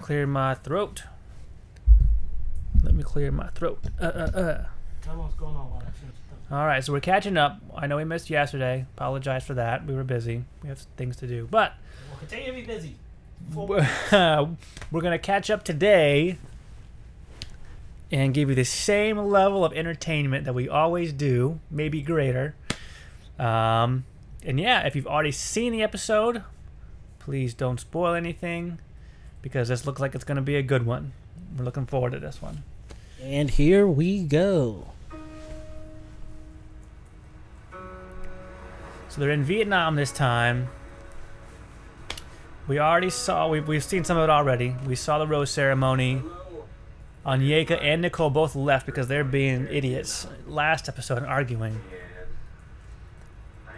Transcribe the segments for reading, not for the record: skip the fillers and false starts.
Clear my throat. Let me clear my throat. Tell me what's going on while I finish the All right, so we're catching up. I know we missed yesterday. Apologize for that. We were busy. We have things to do. But We'll continue to be busy. we're going to catch up today and give you the same level of entertainment that we always do, maybe greater. And yeah, if you've already seen the episode, please don't spoil anything because this looks like it's going to be a good one. We're looking forward to this one. And here we go. So they're in Vietnam this time. We already saw, we've seen some of it already. We saw the rose ceremony. Onyeka and Nicole both left because they're being idiots last episode and arguing. I am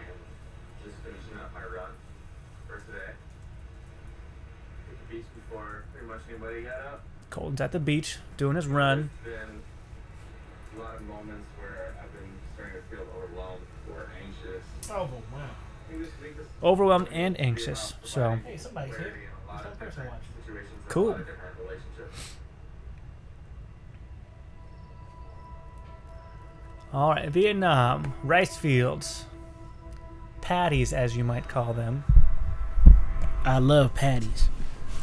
just finishing up my run for today. Hit the beach before pretty much anybody got up. Colton's at the beach doing his run. There's been a lot of moments where I've been starting to feel overwhelmed or anxious. Oh, wow. I think this week is Overwhelmed and anxious. So, Hey, somebody's here. clarity in a lot There's of one person different watching. situations and Cool. a lot of different relationships. all right, Vietnam, rice fields, patties as you might call them. I love patties.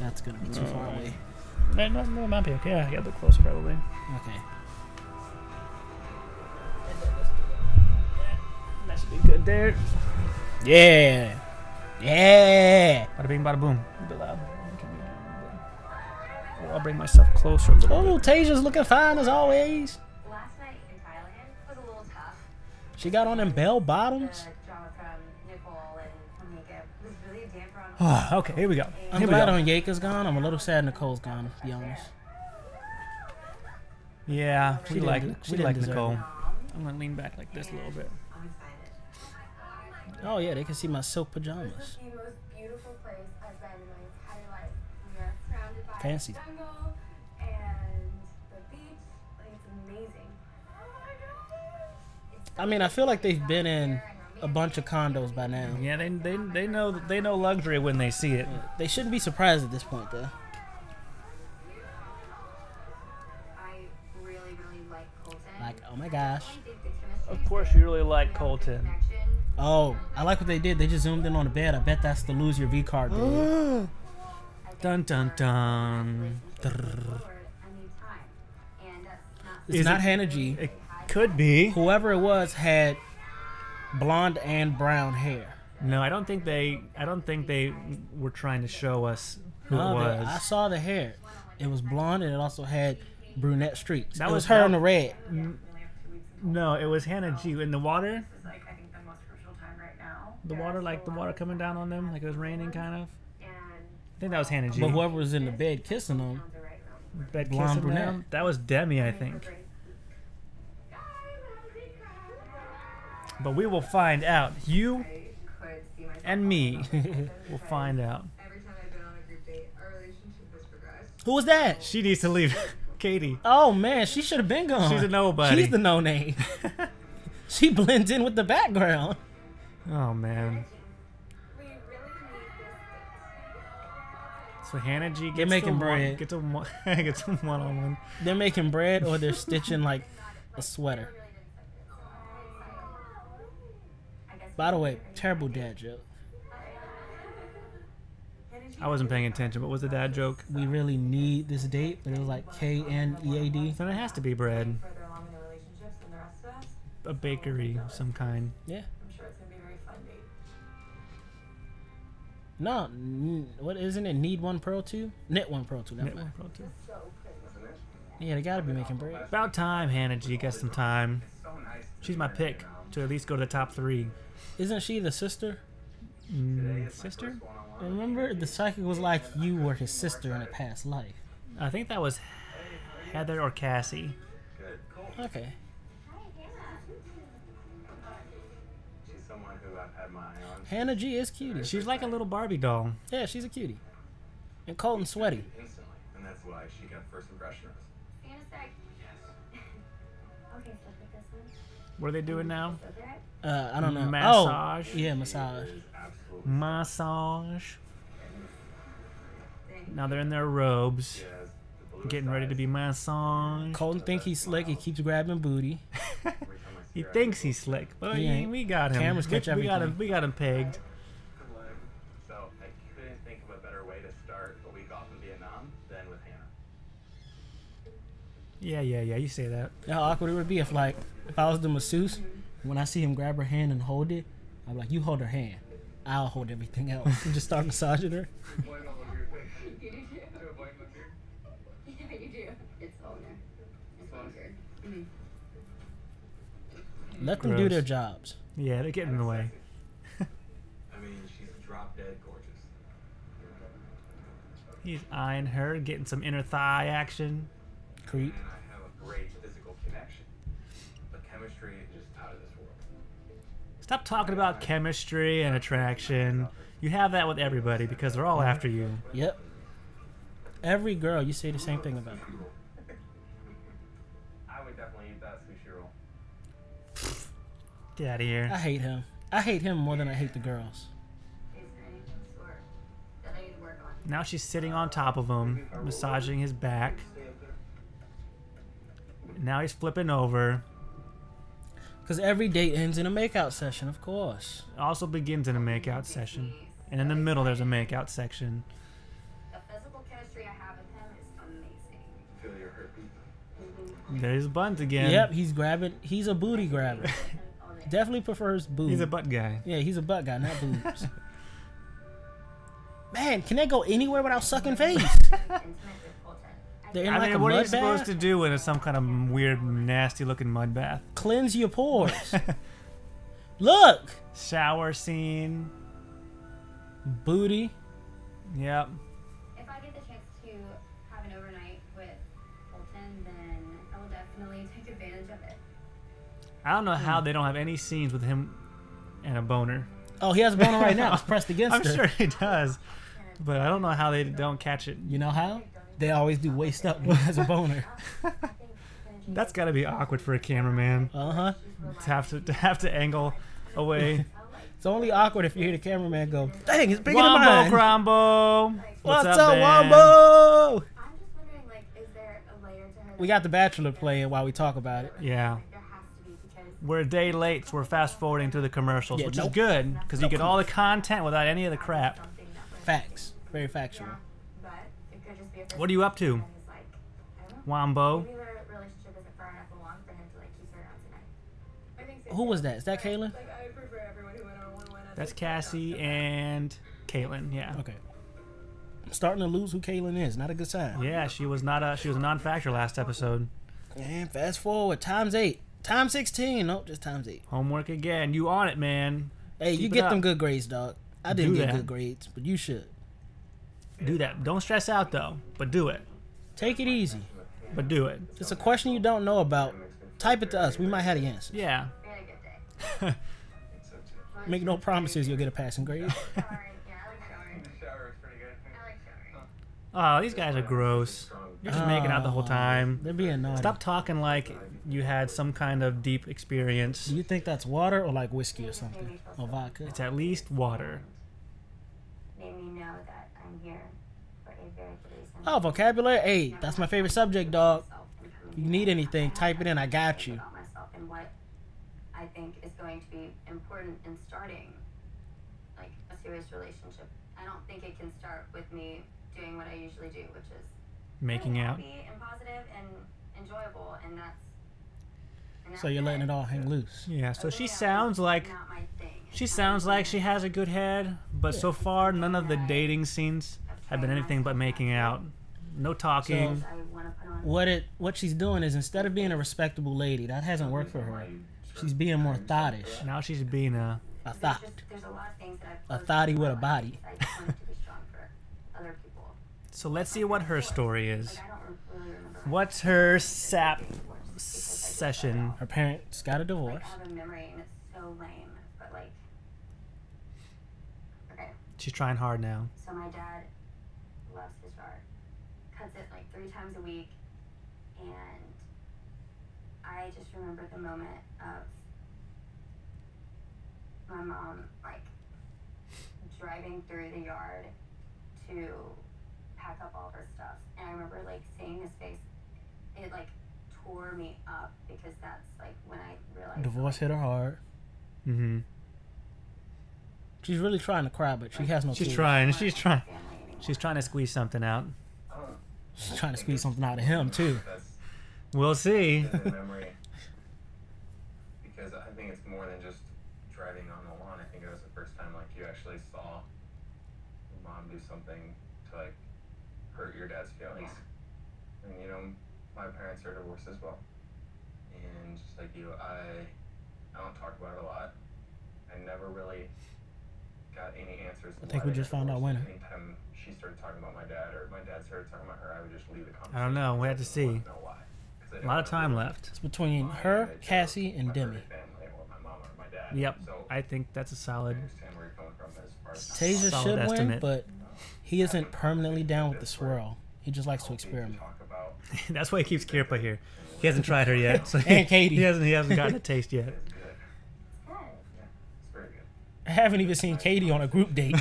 That's going to be too far away. No, might be okay. Yeah, I got a bit closer probably. Okay. That should be good there. Yeah. Yeah. Bada bing, bada boom. A bit loud. Oh, I'll bring myself closer a little Oh, bit. Tasia's looking fine as always. Last night in Thailand was a little tough. She got on them bell bottoms. The drama from Nicole and Onyeka was really a damper on Oh, okay, here we go. I'm Here we glad go. Onyeka's gone. I'm a little sad Nicole's gone, to be honest. Yeah, She we didn't like do- she we didn't like deserve Nicole. it. I'm gonna lean back like this a little bit. I'm excited. Oh, yeah, they can see my silk This pajamas. is the most beautiful place I've been in my entire life. We are surrounded by Fancy. jungle and the beach. Like, it's amazing. I mean, I feel like they've been in a bunch of condos by now. Yeah, they know luxury when they see it. They shouldn't be surprised at this point, though. I really, really like Colton. Like, oh my gosh. Of course, you really like Colton. Oh, I like what they did. They just zoomed in on the bed. I bet that's the lose your V card, dude. Dun dun dun. It's Is not it- Hannah G. It could be. Whoever it was had blonde and brown hair. No, I don't think they were trying to show us who it No, was. I saw the hair. It was blonde and it also had brunette streaks. That It was was- her that- in the red. No, it was Hannah G in the water. Like, I think the most crucial time right now. The water, like the water coming down on them, like it was raining, kind of. And I think that was Hannah G. But whoever was in the bed kissing them, Bed blonde kissing brunette. them. That was Demi, I think. But we will find out. You and me will find out. Every time I've been on a group date, our relationship has progressed. who was that? She needs to leave. Katie. Oh man, she should have been gone. She's a nobody. She's the no name. She blends in with the background. Oh man. We really need this So Hannah G gets They're making bread. Gets a one-on-one. They're making bread or they're stitching like a sweater. By the way, terrible dad joke. I wasn't paying attention. What was the dad joke? We really need this date, but it was like KNEAD. Then it has to be bread. further along in the relationships than the rest of us. A bakery of some kind. Yeah. I'm sure it's gonna be a very fun date. No, what isn't it? Need one pearl two? Knit one pearl two. Never mind. Network Pro too. Yeah, they gotta be making bread. About time Hannah G gets some time. She's my pick to at least go to the top 3. Isn't she the sister? Sister? Remember, the psychic was like, you were his sister in a past life. I think that was Heather or Cassie. Good. Cool. Okay. She's someone who I've had my eye on. Hannah G is cutie. She's like a little Barbie doll. Yeah, she's a cutie. And Colton's sweaty. Instantly, and that's why she got first impression of us. Fantastic. Yes. Okay, so pick this one. What are they doing now? So that I don't know. Massage. Oh, yeah, massage. Absolutely. Massage. thing Now they're in their robes, She has the bluest getting ready to eyes. be massaged. Colton think he's slick. He keeps grabbing booty. Every time I see He her, I thinks feel he's slick, but He ain't. we got him. Cameras catch we got him. everything. We got him pegged. So I couldn't think of a better way to start a week off in Vietnam than with Hannah. Yeah. You say that. How awkward it would be if I was the masseuse, when I see him grab her hand and hold it, I'm like, you hold her hand. I'll hold everything else. And just start massaging her. You do too. Yeah, you do. It's all there. It's all weird. Let them do Gross. their jobs. Yeah, they're getting in the way. I mean, she's drop dead gorgeous. He's eyeing her, getting some inner thigh action. Creep. And I have a great physical connection. The chemistry is just out of this world. Stop talking about chemistry and attraction. You have that with everybody because they're all after you. Yep. Every girl, you say the same thing about. I would definitely eat that sushi roll. Get out of here. I hate him. I hate him more than I hate the girls. Is there anything sore that I need to work on? Now she's sitting on top of him, massaging his back. Now he's flipping over. Because every date ends in a makeout session, of course. Also begins in a makeout session. And in the middle there's a makeout section. The physical chemistry I have with him is amazing. Feel your heartbeat. There's Buns again. Yep, he's grabbing. He's a booty grabber. Definitely prefers boobs. He's a butt guy. Yeah, he's a butt guy, not boobs. Man, can they go anywhere without sucking face? Intimate with Colton. They're in I like mean, a what are you mud supposed bath. to do when it's some kind of weird, nasty looking mud bath? Cleanse your pores. Look, Shower scene. booty. Yep. If I get the chance to have an overnight with Colton, then I will definitely take advantage of it. I don't know how they don't have any scenes with him and a boner. Oh, he has a boner right now. It's pressed against I'm her. sure he does, but I don't know how they don't catch it. You know how? They always do waist up when he has a boner. That's got to be awkward for a cameraman Uh huh. to have to angle away. It's only awkward if you hear the cameraman go, "Dang, it's bigger than Wombo mine." Crombo. What's up, man? Wombo? I'm just wondering, like, is there a layer to her? We got The Bachelor playing while we talk about it. Yeah. There has to be because We're a day late, so we're fast forwarding through the commercials, Yeah, which nope. is good because you get all the content without any of the crap. something that was, Facts. Very factual. but it could just be a What are you up to, and he's like, I don't know. Wombo? Maybe their relationship isn't far enough along for him to like keep her around tonight. I think so. Who was that? Is that Kaylin? Like I would prefer everyone who went on one win. That's Cassie and Caitlin. Yeah. Okay. I'm starting to lose who Kaylin is. Not a good sign. Yeah, she was a non-factor last episode. And fast forward, times 8. Times 16. Nope, just times 8. Homework again. You on it, man. Hey, you Keep it get up. them good grades, dog. I didn't Do get that. good grades, but you should. Do that. Don't stress out though, but do it. Take it easy. But do it. If it's a question you don't know about, type it to us. We might have the answer. Yeah. We had a good day. Make no promises you'll get a passing grade. Showering. Yeah, I like showering. The shower is pretty good. I like showering. Oh, these guys are gross. You're just making out the whole time. They're being naughty. Stop talking like you had some kind of deep experience. Do you think that's water or like whiskey or something? Or vodka? It's at least water. Made me know that I'm here for a very good reason. Oh, vocabulary? Hey, that's my favorite subject, dog. Myself and If coming you need anything, type it in. I got you. about myself and what I think is going to be important in starting like a serious relationship. I don't think it can start with me doing what I usually do, which is Making out. happy and positive and enjoyable, and that's So you're letting it all hang loose. Yeah, so Other she than that, sounds it's like not my thing. she sounds like she has a good head, but so far none of the dating scenes have been anything but making out. No talking. So- I want to put on What she's doing is instead of being a respectable lady, that hasn't worked for her. She's being more thottish. Now she's being a A thought. there's a lot of things that A I've thottie with a body. I just want it to be strong for other people. So let's see what her story is. Like I don't really remember. What's her sap Because I just session? Her parents got a like divorce. I have a memory and it's so lame, but like okay. She's trying hard now. So my dad loves his yard, cuts it like 3 times a week, and I just remember the moment of my mom like driving through the yard to pack up all of her stuff. And I remember like seeing his face, it like tore me up because that's like when I realized Divorce hit her hard. Mm-hmm. She's really trying to cry, but she has no She's tears. trying. She's trying. family anymore. She's trying to squeeze something out. She's trying to squeeze something out of him, too. That's We'll see. vivid memory. Because I think it's more than just driving on the lawn. I think it was the first time like you actually saw your mom do something to like hurt your dad's feelings. And you know, my parents are divorced as well. And just like you, I don't talk about it a lot. I never really got any answers. I think we just found out when. Anytime she started talking about my dad or my dad started talking about her, I would just leave the conversation. I don't know. We have to because I see. didn't know why. 'Cause I A didn't lot of wanna time ruin left. It's between her, Cassie, and Demi. family or my mom or my dad. Yep. So I think that's a solid. I understand where you're coming from as far as Tasia Solid should win, estimate. but he isn't permanently down with the swirl. He just likes to experiment. talk about That's why he keeps Kirpa here. He hasn't tried her yet. So And Katie. He hasn't gotten a taste yet. is good. Good. Yeah, it's very good. I haven't even seen Katie on a group date.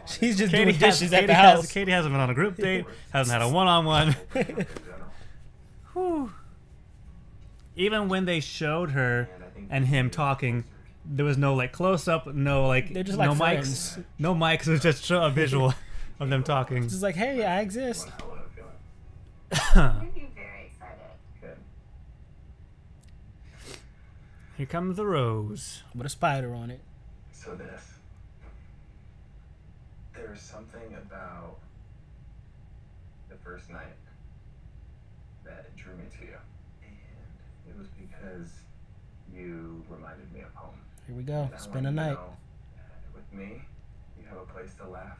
She's just Katie doing dishes at the has, house. Katie hasn't been on a group date. Hasn't had a one-on-one. In general. Whew. Even when they showed her And I think and him talking, there was no like close-up, no like They're just no like mics, friends. no mics. It was just a visual of them talking. Just like, hey, I exist. I love feeling Made me very excited. good. Here comes the rose. With a spider on it. So there's something about the first night that drew me to you. And it was because you reminded me of home. Here we go. And I Spend want a you to night. know that with me, you have a place to laugh,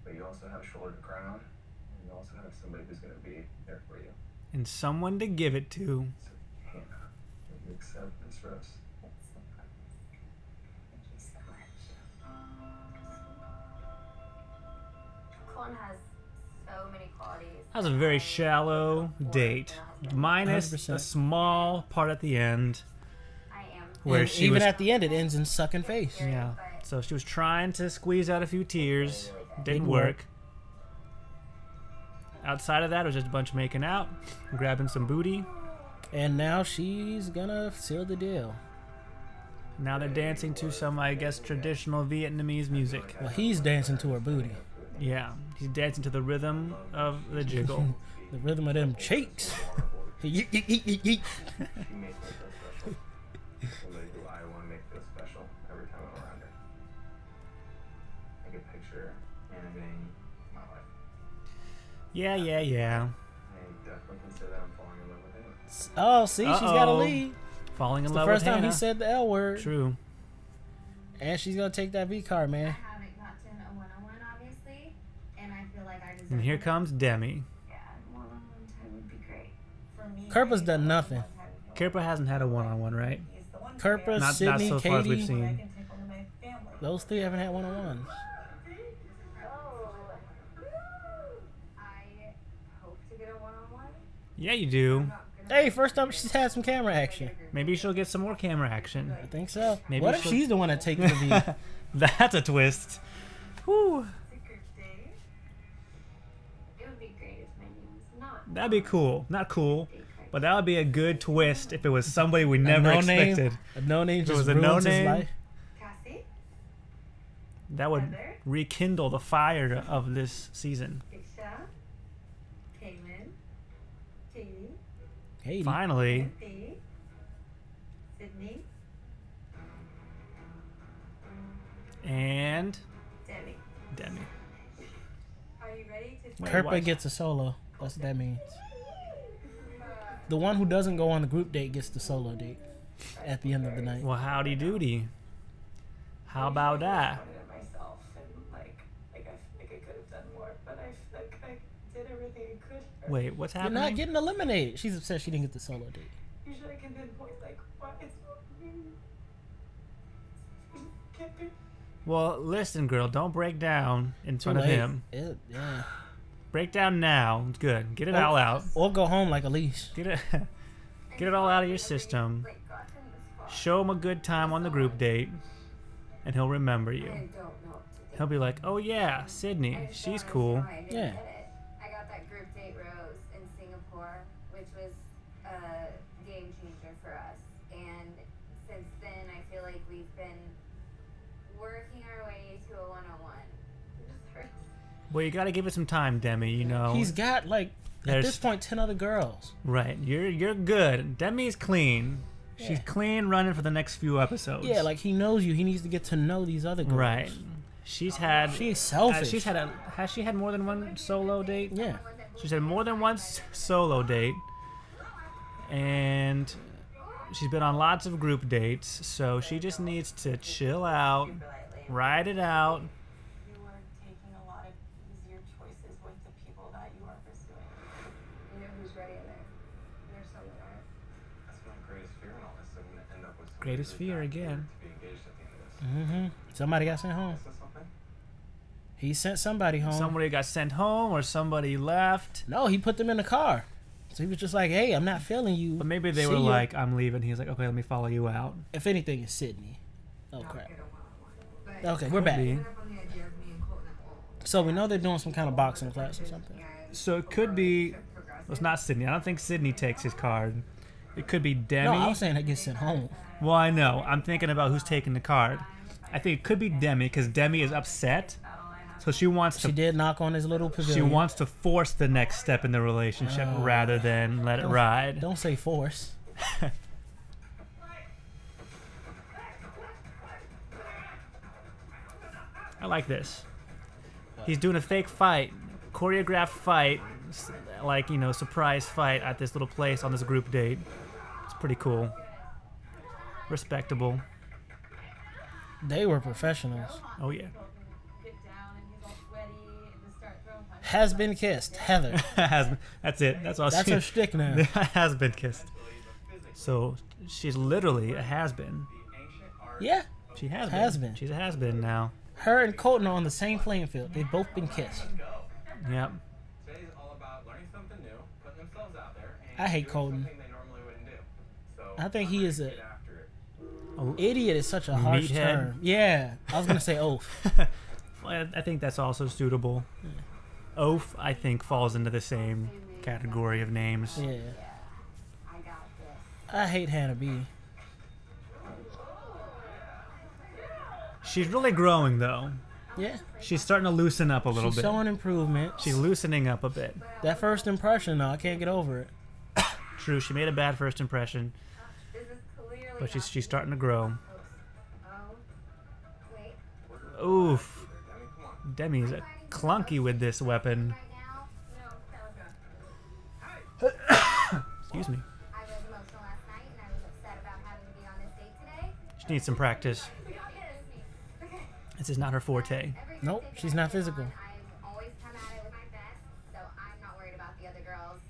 but you also have a shoulder to cry on, and you also have somebody who's going to be there for you. And someone to give it to. So, Hannah, will you accept this rose? That's so fun. Thank you so much. Colin has so many qualities. That was a very shallow date, minus 100%. a small part at the end I am. where And she even was. at the end, it ends in sucking face. Yeah. So she was trying to squeeze out a few tears. Didn't Didn't work. work. Outside of that, it was just a bunch of making out, grabbing some booty. And now she's gonna seal the deal. Now they're dancing to some, I guess, traditional Vietnamese music. Well, he's dancing to her booty. Yeah, he's dancing to the rhythm of the jiggle. The rhythm of them cheeks. Yeet, yeet, yeet, yeet, yeet. She makes me feel special. Somebody who I want to make feel special every time I'm around her. I can picture Hannah being my life. Yeah. I definitely consider that I'm falling in love with Hannah. Oh, see, she's got a Uh-oh. lead. Falling in It's the love first with time Hannah. he said the L word. True. And she's gonna take that V card, I man. haven't gotten a one-on-one, obviously, and I feel like I deserve. And here it. comes Demi. Yeah, one-on-one time would be great. For me, Kirpa's done nothing. Kirpa hasn't had a one-on-one, right? Kirpa, Not Sydney, so far as we've Katie, seen. those three haven't had one-on-ones. I hope to get a one-on-one. Yeah, you do. Hey, first time she's had some camera action. Maybe she'll get some more camera action. I think so. Maybe What if she'll- she's the one that takes the V? That's a twist. Whew. It would be great if my name was not. That'd be cool. Not cool, but that would be a good twist if it was somebody we never no expected. name. A no name If it just was a ruins no his name, life. Cassie, That would Heather? rekindle the fire of this season. Diksha, Kaylin, Katie, Katie. Finally. Timothy, Sydney, And Demi. Demi. Are you ready to Wait, Kirpa what? gets a solo. That's what that means. The one who doesn't go on the group date gets the solo date at the end of the night. Well, howdy doody. How about that? Myself and like I feel like I could have done more, but I feel like I did everything I could. Wait, what's You're happening? not getting eliminated. She's upset she didn't get the solo date. Usually I can pinpoint like why it's not me. Can't be. Well, listen, girl, don't break down in front of Too late. him. Yeah. Break down now. It's good. Get it all out. Or go home like Elise. Get it, get it all out of your system. like gotten this far? Show him a good time on the group date, and he'll remember I you. don't know what to he'll be like, "Oh yeah, Sydney, she's cool." Yeah. I got that group date rose in Singapore, which was a game changer for us. And since then, I feel like we've been working our way to a one-on-one. It just hurts. Well, you got to give it some time, Demi. You know. He's got like at There's- this point 10 other girls. Right. You're good. Demi's clean. She's Yeah. clean running for the next few episodes. Yeah, like he knows you. He needs to get to know these other girls. Right. She's had. She's selfish. She's had a. Has she had more than one solo date? Yeah. She's had more than one solo date, and she's been on lots of group dates. So she just needs to chill out, ride it out. You are taking a lot of easier choices with the people that you are pursuing. You know who's ready in there? There's some that aren't. That's my greatest fear in all this. I'm gonna end up with somebody Greatest who's fear not again. to be engaged at the end of this. Somebody got sent home. Is this something? He sent somebody home. Somebody got sent home, or somebody left. No, he put them in the car. So he was just like, "Hey, I'm not feeling you." But maybe they See were ya. like, "I'm leaving." He's like, "Okay, let me follow you out." If anything, it's Sydney. Oh crap. But Okay, we're Could back. be. up on the idea of me and Colton at all. So we know they're doing some kind of boxing class or something. So it could be. Well, it's not Sydney. I don't think Sydney takes his card. It could be Demi. No, I was saying they get sent home. Well, I know. I'm thinking about who's taking the card. I think it could be Demi because Demi is upset, so she wants She to. did knock on his little She pavilion. wants to force the next step in the relationship rather than let it ride. Don't say force. I like this. He's doing a fake fight, choreographed fight, like, you know, surprise fight at this little place on this group date. It's pretty cool. Respectable. They were professionals. Oh yeah. Get down and he's all sweaty and just start throwing punches. Has been kissed. Heather. That's it. That's all. That's she her shtick now. has been kissed. So she's literally a has been. Yeah. She has Has-been. She's a has been now. Her and Colton are on the same playing field. They've both been kissed. Yep. Today's all about learning something new, putting themselves out there, and I hate doing Colton. something they normally wouldn't do. So I think he is a get after it. idiot is such a harsh Meathead. term. Yeah. I was gonna say oaf. I think that's also suitable. Oaf, I think, falls into the same category of names. Yeah. I got this. I hate Hannah B. She's really growing, though. Yeah. She's starting to loosen up a little She's bit. showing improvement. She's loosening up a bit. That first impression, though, I can't get over it. True, she made a bad first impression, This is clearly but not she's starting to grow. Oh, wait. Oof. Demi, come on. Demi's clunky with this weapon. Right now, Excuse me. I was emotional last night and I was upset about having to be on this date today. She needs some practice. This is not her forte. Every Nope, date that she's I've not been physical. on, I've always come at it with my best, so I'm not worried about the other girls.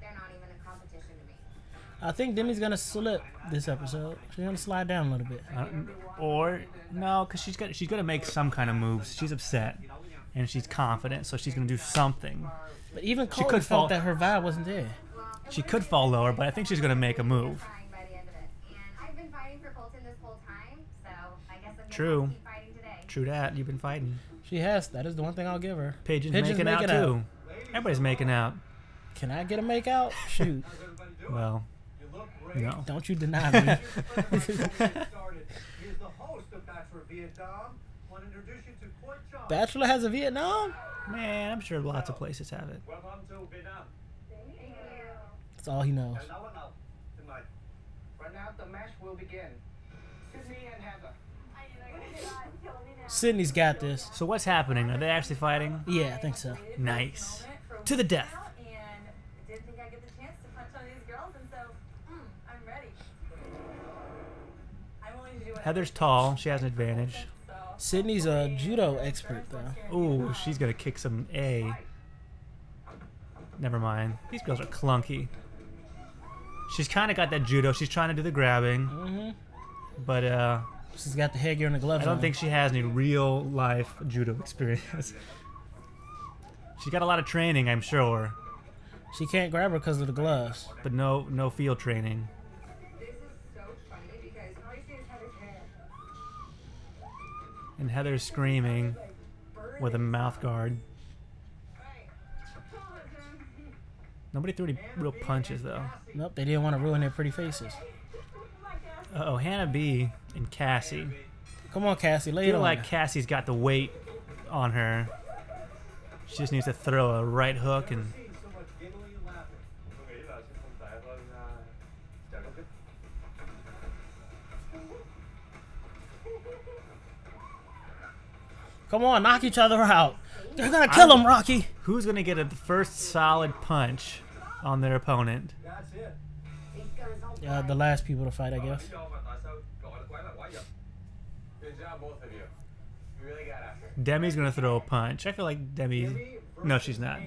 They're not even a competition to me. I think Demi's gonna slip this episode. She's gonna slide down a little bit. Or no, because she's gonna make some kind of moves. She's upset, and she's confident, so she's gonna do something. But even She Colton could fall- felt that her vibe wasn't there. She could fall lower, but I think she's gonna make a move. Crying by the end of it. And I've been fighting for Colton this whole time, so I guess I'm gonna True. keep fighting today. True that. You've been fighting. She has. That is the one thing I'll give her. Pigeon's Pigeon's making out making out. too. Everybody's making out. Can I get a make out? Shoot. Well, no. Don't you deny me. Here's the host of Bachelor Vietnam. Want to introduce you to Koi Chan. Bachelor has a Vietnam? Man, I'm sure lots of places have it. Welcome to Vietnam. That's all he knows. And now, tonight. Right now, the match will begin. Sydney and Heather. Sydney's got this. So what's happening? Are they actually fighting? Yeah, I think so. Nice. To the death. And didn't think I'd get the chance to punch on these girls, and so I'm ready. I'm willing to do whatever. Heather's tall. She has an advantage. So Sydney's a judo expert, though. Ooh, she's gonna kick some A. Never mind. These girls are clunky. She's kind of got that judo. She's trying to do the grabbing, Mm-hmm. but She's got the headgear and the gloves I don't on. think she has any real life judo experience. She's got a lot of training, I'm sure, She can't grab her because of the gloves. but no field training. This is so funny because all you see is Heather's hair. And Heather's screaming. with a mouth guard. Nobody threw any real punches though. Nope, they didn't want to ruin their pretty faces. Uh oh, Hannah B and Cassie. Come on, Cassie, I lay it feel on like her. Cassie's got the weight on her. She just needs to throw a right hook and. Seen so much giggling and laughing. Tôi nghĩ là sẽ không tệ hơn trận đấu tiếp. Come on, knock each other out. They're gonna kill him, Rocky. Who's gonna get a first solid punch on their opponent? That's it. The last people to fight, I guess. Lý do mà tại sao gọi là quán là quái vật. Good job, both of you. You really got after it. Demi's gonna throw a punch. I feel like Demi. No, she's not.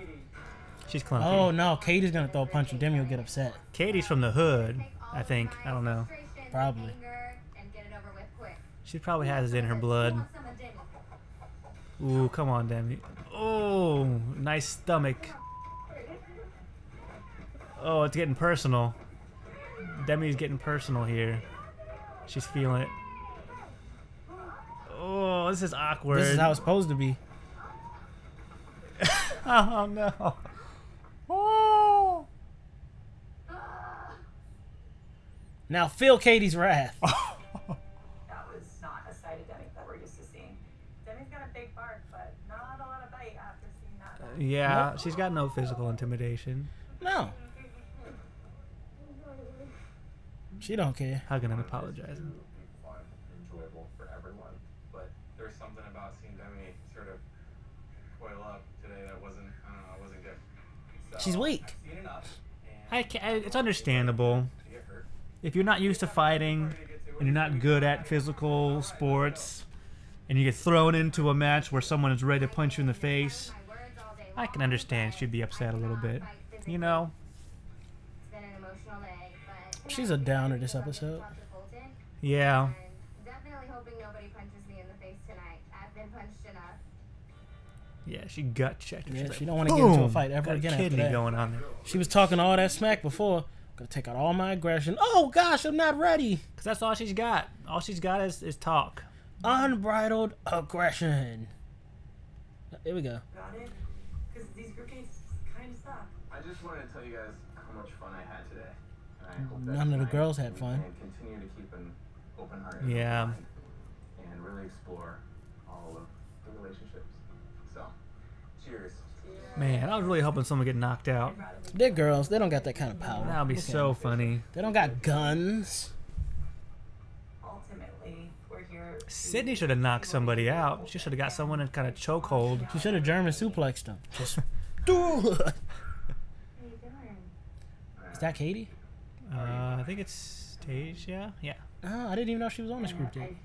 She's clunky. Oh no, Katie's gonna throw a punch and Demi will get upset. Katie's from the hood, I think. I don't know. Probably. She probably has it in her blood. Ooh, come on, Demi. Oh, nice stomach. Oh, it's getting personal. Demi's getting personal here. She's feeling it. Oh, this is awkward. This is how it's supposed to be. Oh no. Oh. Now feel Katie's wrath. That was not a side of Demi that we're used to seeing. Demi's got a big bark, but not a lot of bite after seeing that. Yeah, she's got no physical intimidation. No. She don't care. Hugging and apologizing. Fun, enjoyable for everyone. But there's something about seeing Demi sort of coil up today that wasn't, I don't know, wasn't good. So, She's weak. I've seen enough. And It's understandable. to get hurt. If you're not used to fighting and you're not good at physical sports and you get thrown into a match where someone is ready to punch you in the face, I can understand she'd be upset a little bit. You know? It's been an emotional day, but She's a downer this episode. Yeah. definitely hoping nobody punches me in the face tonight. I've been punched enough. Yeah, she gut checked her. Yeah, She's she like, don't want to get into a boom! fight ever Got a again after kidney that. going on there. She was talking all that smack before. Gonna take out all my aggression. Oh gosh, I'm not ready. Because that's all she's got. All she's got is talk. Unbridled aggression. Here we go. Got it? Because these group dates kind of suck. I just wanted to tell you guys how much fun I had today. And I hope that None of the tonight girls had we fun. can continue to keep an open heart Yeah. and really explore all of the relationships. So, cheers. Man, I was really hoping someone would get knocked out. They're girls. They don't got that kind of power. That would be Look at so them. funny. They don't got guns. Ultimately, we're here. Sydney should have knocked somebody out. She should have got someone in kind of chokehold. She should have German suplexed them. Just What are you doing? Is that Katie? I think it's Tage, yeah? Yeah. Oh, I didn't even know she was on this group I've date.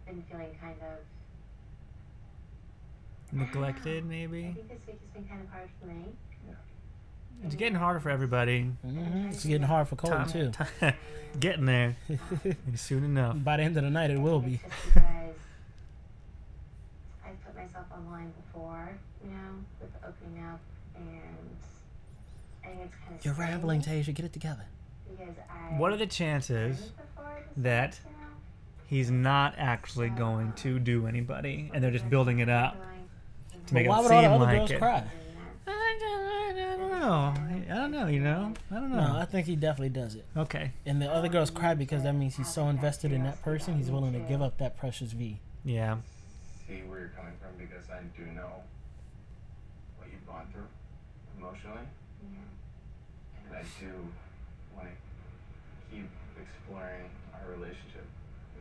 been feeling kind of. Neglected, I maybe? think this week has been kind of hard for me. It's getting harder for everybody. It's getting hard for Colton too. Getting there. And soon enough. By the end of the night, it will be. Just because I've put myself online before, you know, with opening up, and I think it's kind of. You're rambling, Tasia. Get it together. Because I. What are the chances before this that week, you know? he's not actually going to do anybody and they're just building it up to make Why it would all the seem other like girls it? cry? I don't know. I don't know, you know? I don't know. No, I think he definitely does it. Okay. And the other girls cry because that means he's so invested in that person, he's willing to give up that precious V. Yeah. See where you're coming from because I do know what you've gone through emotionally. And I do want to keep exploring our relationship.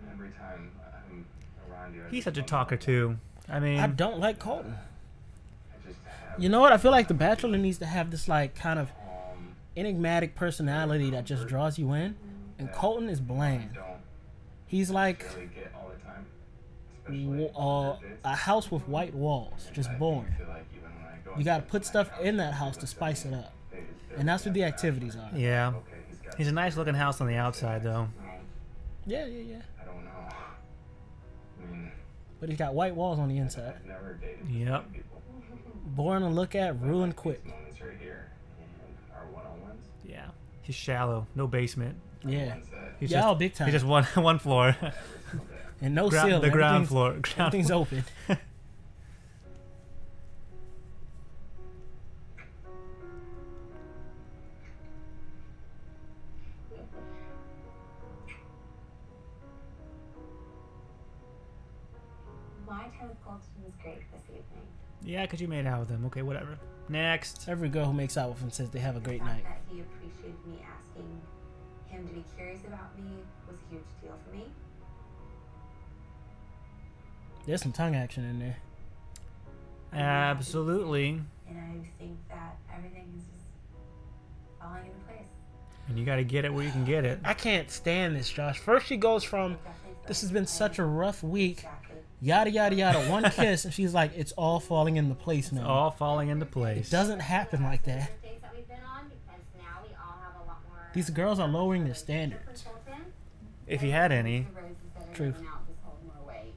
And every time I'm around you, I He's just such a want talker, to- too. I mean, I don't like Colton. I just have You know what? I feel like the Bachelor needs to have this like kind of calm enigmatic personality that just draws you in. And Colton is bland. don't He's like really get all the time. Especially on first dates. a house with white walls, just I boring. feel like even when I go You gotta inside put my stuff house, in that house to spice it up. they- And that's what the they're activities are. yeah. okay, he's got He's a nice looking house on the outside, though. Yeah, yeah, yeah. I don't know. I mean, But he's got white walls on the inside. I've never dated Yep. many people. Boring to look at, But ruined like quick. these moments right here and our one-on-ones. Yeah. He's shallow. No basement. are the Yeah. ones that He's Yeah, just, oh, big time. He's just one floor. every single day. And no Ground- ceiling. the ground Everything's- floor. Ground Everything's floor. open. My time with Colton was great this evening. Yeah, because you made out with him. Okay, whatever. Next. Every girl who makes out with him says they have a great The fact night. that he appreciated me asking him to be curious about me was a huge deal for me. There's some tongue action in there. Absolutely. And I think that everything is just falling into place. And you got to get it where you can get it. I can't stand this, Josh. First she goes from, this has been such a rough week, yada, yada, yada, one kiss, and she's like, it's all falling into place now. All falling into place. It doesn't happen like that. Days that we've been on, because now we all have a lot more. These girls are lowering their standards. If you had any. The roses that are True. going out just hold more weight.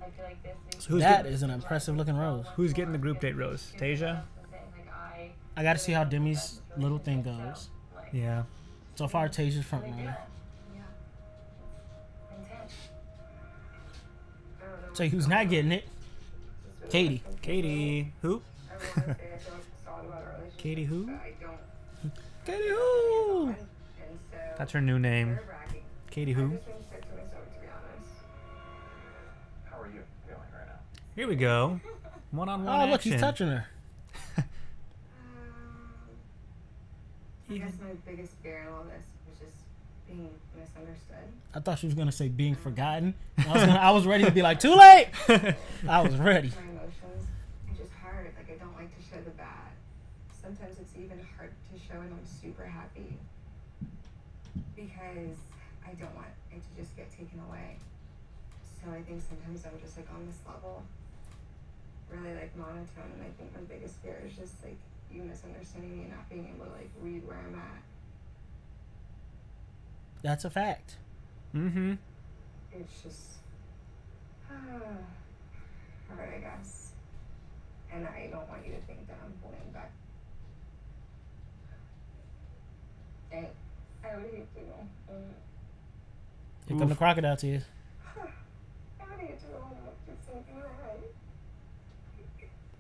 I feel like this makes So who's, That get, is an impressive looking rose. who's getting the group date rose? Tasia? I gotta see how Demi's little thing goes. Yeah. So far, Tasia's front runner. Tell you who's not getting it. Katie. Katie. Who? Katie who? Katie who? That's her new name. Katie who? How are you feeling right now? Here we go. One-on-one Oh, look, action. he's touching her. I guess my biggest fear in all this was just being misunderstood. I thought she was gonna say being forgotten. I was ready to be like, too late. I was ready. My emotions are just hard. Like, I don't like to show the bad. Sometimes it's even hard to show when I'm super happy because I don't want it to just get taken away. So I think sometimes I'm just like on this level, really like monotone, and I think my biggest fear is just like you misunderstanding me and not being able to like read where I'm at. That's a fact. Mm-hmm. It's just hard, I guess. And I don't want you to think that I'm holding back. I would hate to know. Here come the crocodile tears. I would hate to know what you're thinking right.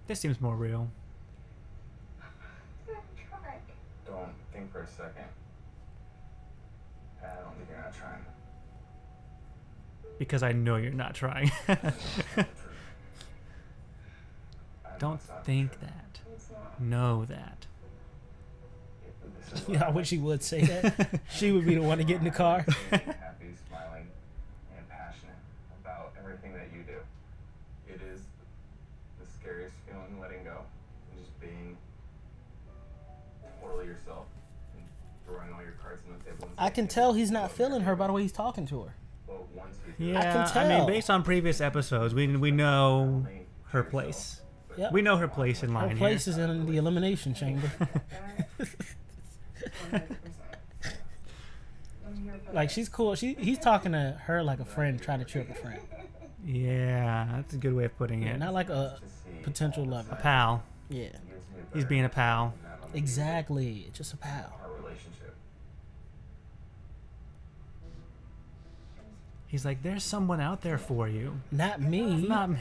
This seems more real. Try. Don't think for a second. I don't think you're not trying. Because I know you're not trying. I know Don't it's not think true. that. It's not. Know that. This is Yeah, I wish she would say that. She would be the one to get in the car. Happy, smiling, and passionate about everything that you do. It is the scariest feeling, letting go, and just being totally yourself and throwing all your cards on the table. And I can tell he's not feeling her by the way he's talking to her. But once you do Yeah, can I mean, tell. based on previous episodes, we know her place. Yep. We know her place in line Her place is in the elimination chamber. that, 100%. I'm here for Like that. she's cool. He's talking to her like a friend trying to trip a friend, Yeah, that's a good way of putting it. not like a to see potential A lover. pal. Yeah, gives me a He's better being a pal. than that on the exactly. Just a pal. our relationship. He's like, there's someone out there for you. Not me. Not me.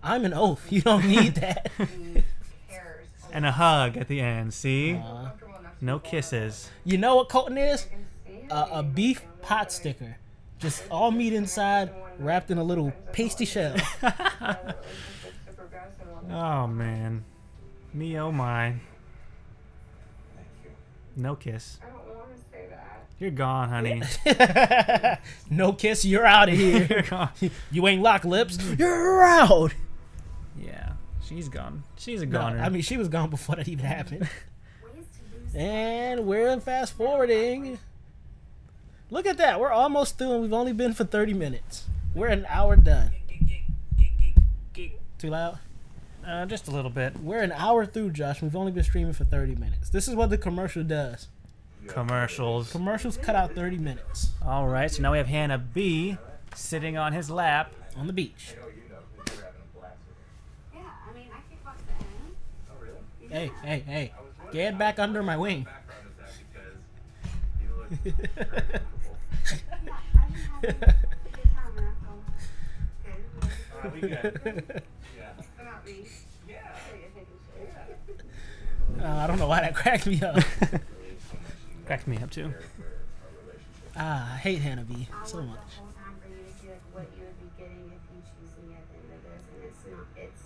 I'm an oath. You don't need that. He cares. And a hug at the end. See? Comfortable enough to No be vulnerable. kisses. You know what Colton is? I can see how A you beef feel pot that way. sticker, just all meat inside, wrapped in a little pasty shell. How the relationship's to progress and all. Oh, man. Me, oh, my. Thank you. No kiss. I don't want to say that. You're gone, honey. No kiss, you're out of You're here. gone. You ain't locked lips, you're out. Yeah, she's gone. She's a No, goner. I mean, she was gone before that even happened. Ways to lose And we're in fast forwarding. Look at that. We're almost through and we've only been for 30 minutes. We're an hour done. Too loud? Just a little bit. We're an hour through, Josh. We've only been streaming for 30 minutes. This is what the commercial does. Commercials. Commercials cut out 30 minutes All right, so now we have Hannah B sitting on his lap. on the beach. Oh, you know, 'cause you're having a blast with it. Yeah, I mean, I kickbox the end. Oh, really? Hey, hey, hey. Get back under my wing. Background is that because you look very comfortable. Yeah, I've been having a good time when I'm home. We good. Yeah. About me. Yeah. I don't know why that cracked me up. Cracked me up too. I hate Hannah B I so want much. the whole time for you to see like what you would be getting if you choose me at the end of this, and it's not. It's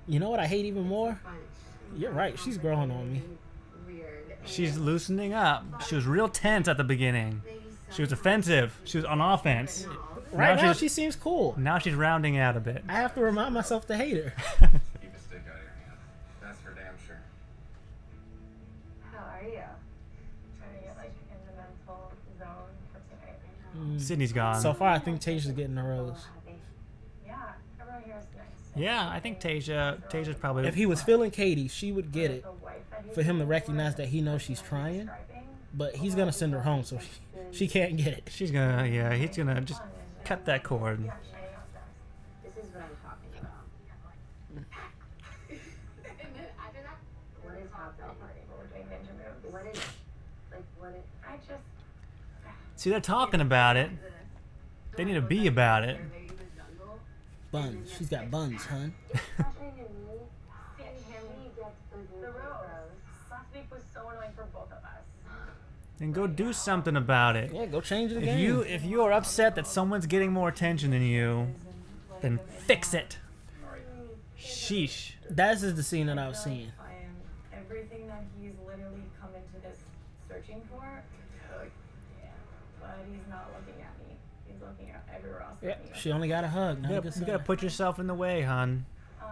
You know what I hate even more? a bunch. You're right, she's growing on me. Weird. She's loosening up. She was real tense at the beginning. She was offensive. She was on offense. Right now, she's- she seems cool. Now she's rounding out a bit. I have to remind myself to hate her. Keep a stick out of your hand. That's for damn sure. How are you? Trying to get like in the mental zone for tonight. Sydney's gone. So far, I think Tasha's getting the rose. Yeah, everyone here is nice. Yeah, I think Tasha's probably. If he was feeling Katie, she would get it. The wife that he's For him to recognize that he knows she's trying, describing, but he's gonna send her home, so she can't get it. She's gonna. Yeah, he's gonna just cut that cord. I know sex. This is what I'm talking about. And then after that, what is Cocktail happening? party where we're doing ninja moves. What is like what is I just See, they're talking about it. They need to be about it. Buns. She's got buns, hun. frustrating to me? seeing him. He gets the The rose. rose last week was so annoying for both of us. And go do something about it. Yeah, go change the If game. you are upset that someone's getting more attention than you, then fix it. Sheesh. That is the scene that I was seeing. I am everything that he's literally come into this searching for. Yeah, but he's not looking at me. He's looking at everywhere else. Yeah, but me. she only got a hug. You Not a gotta, good you gotta sign. put yourself in the way, hon. I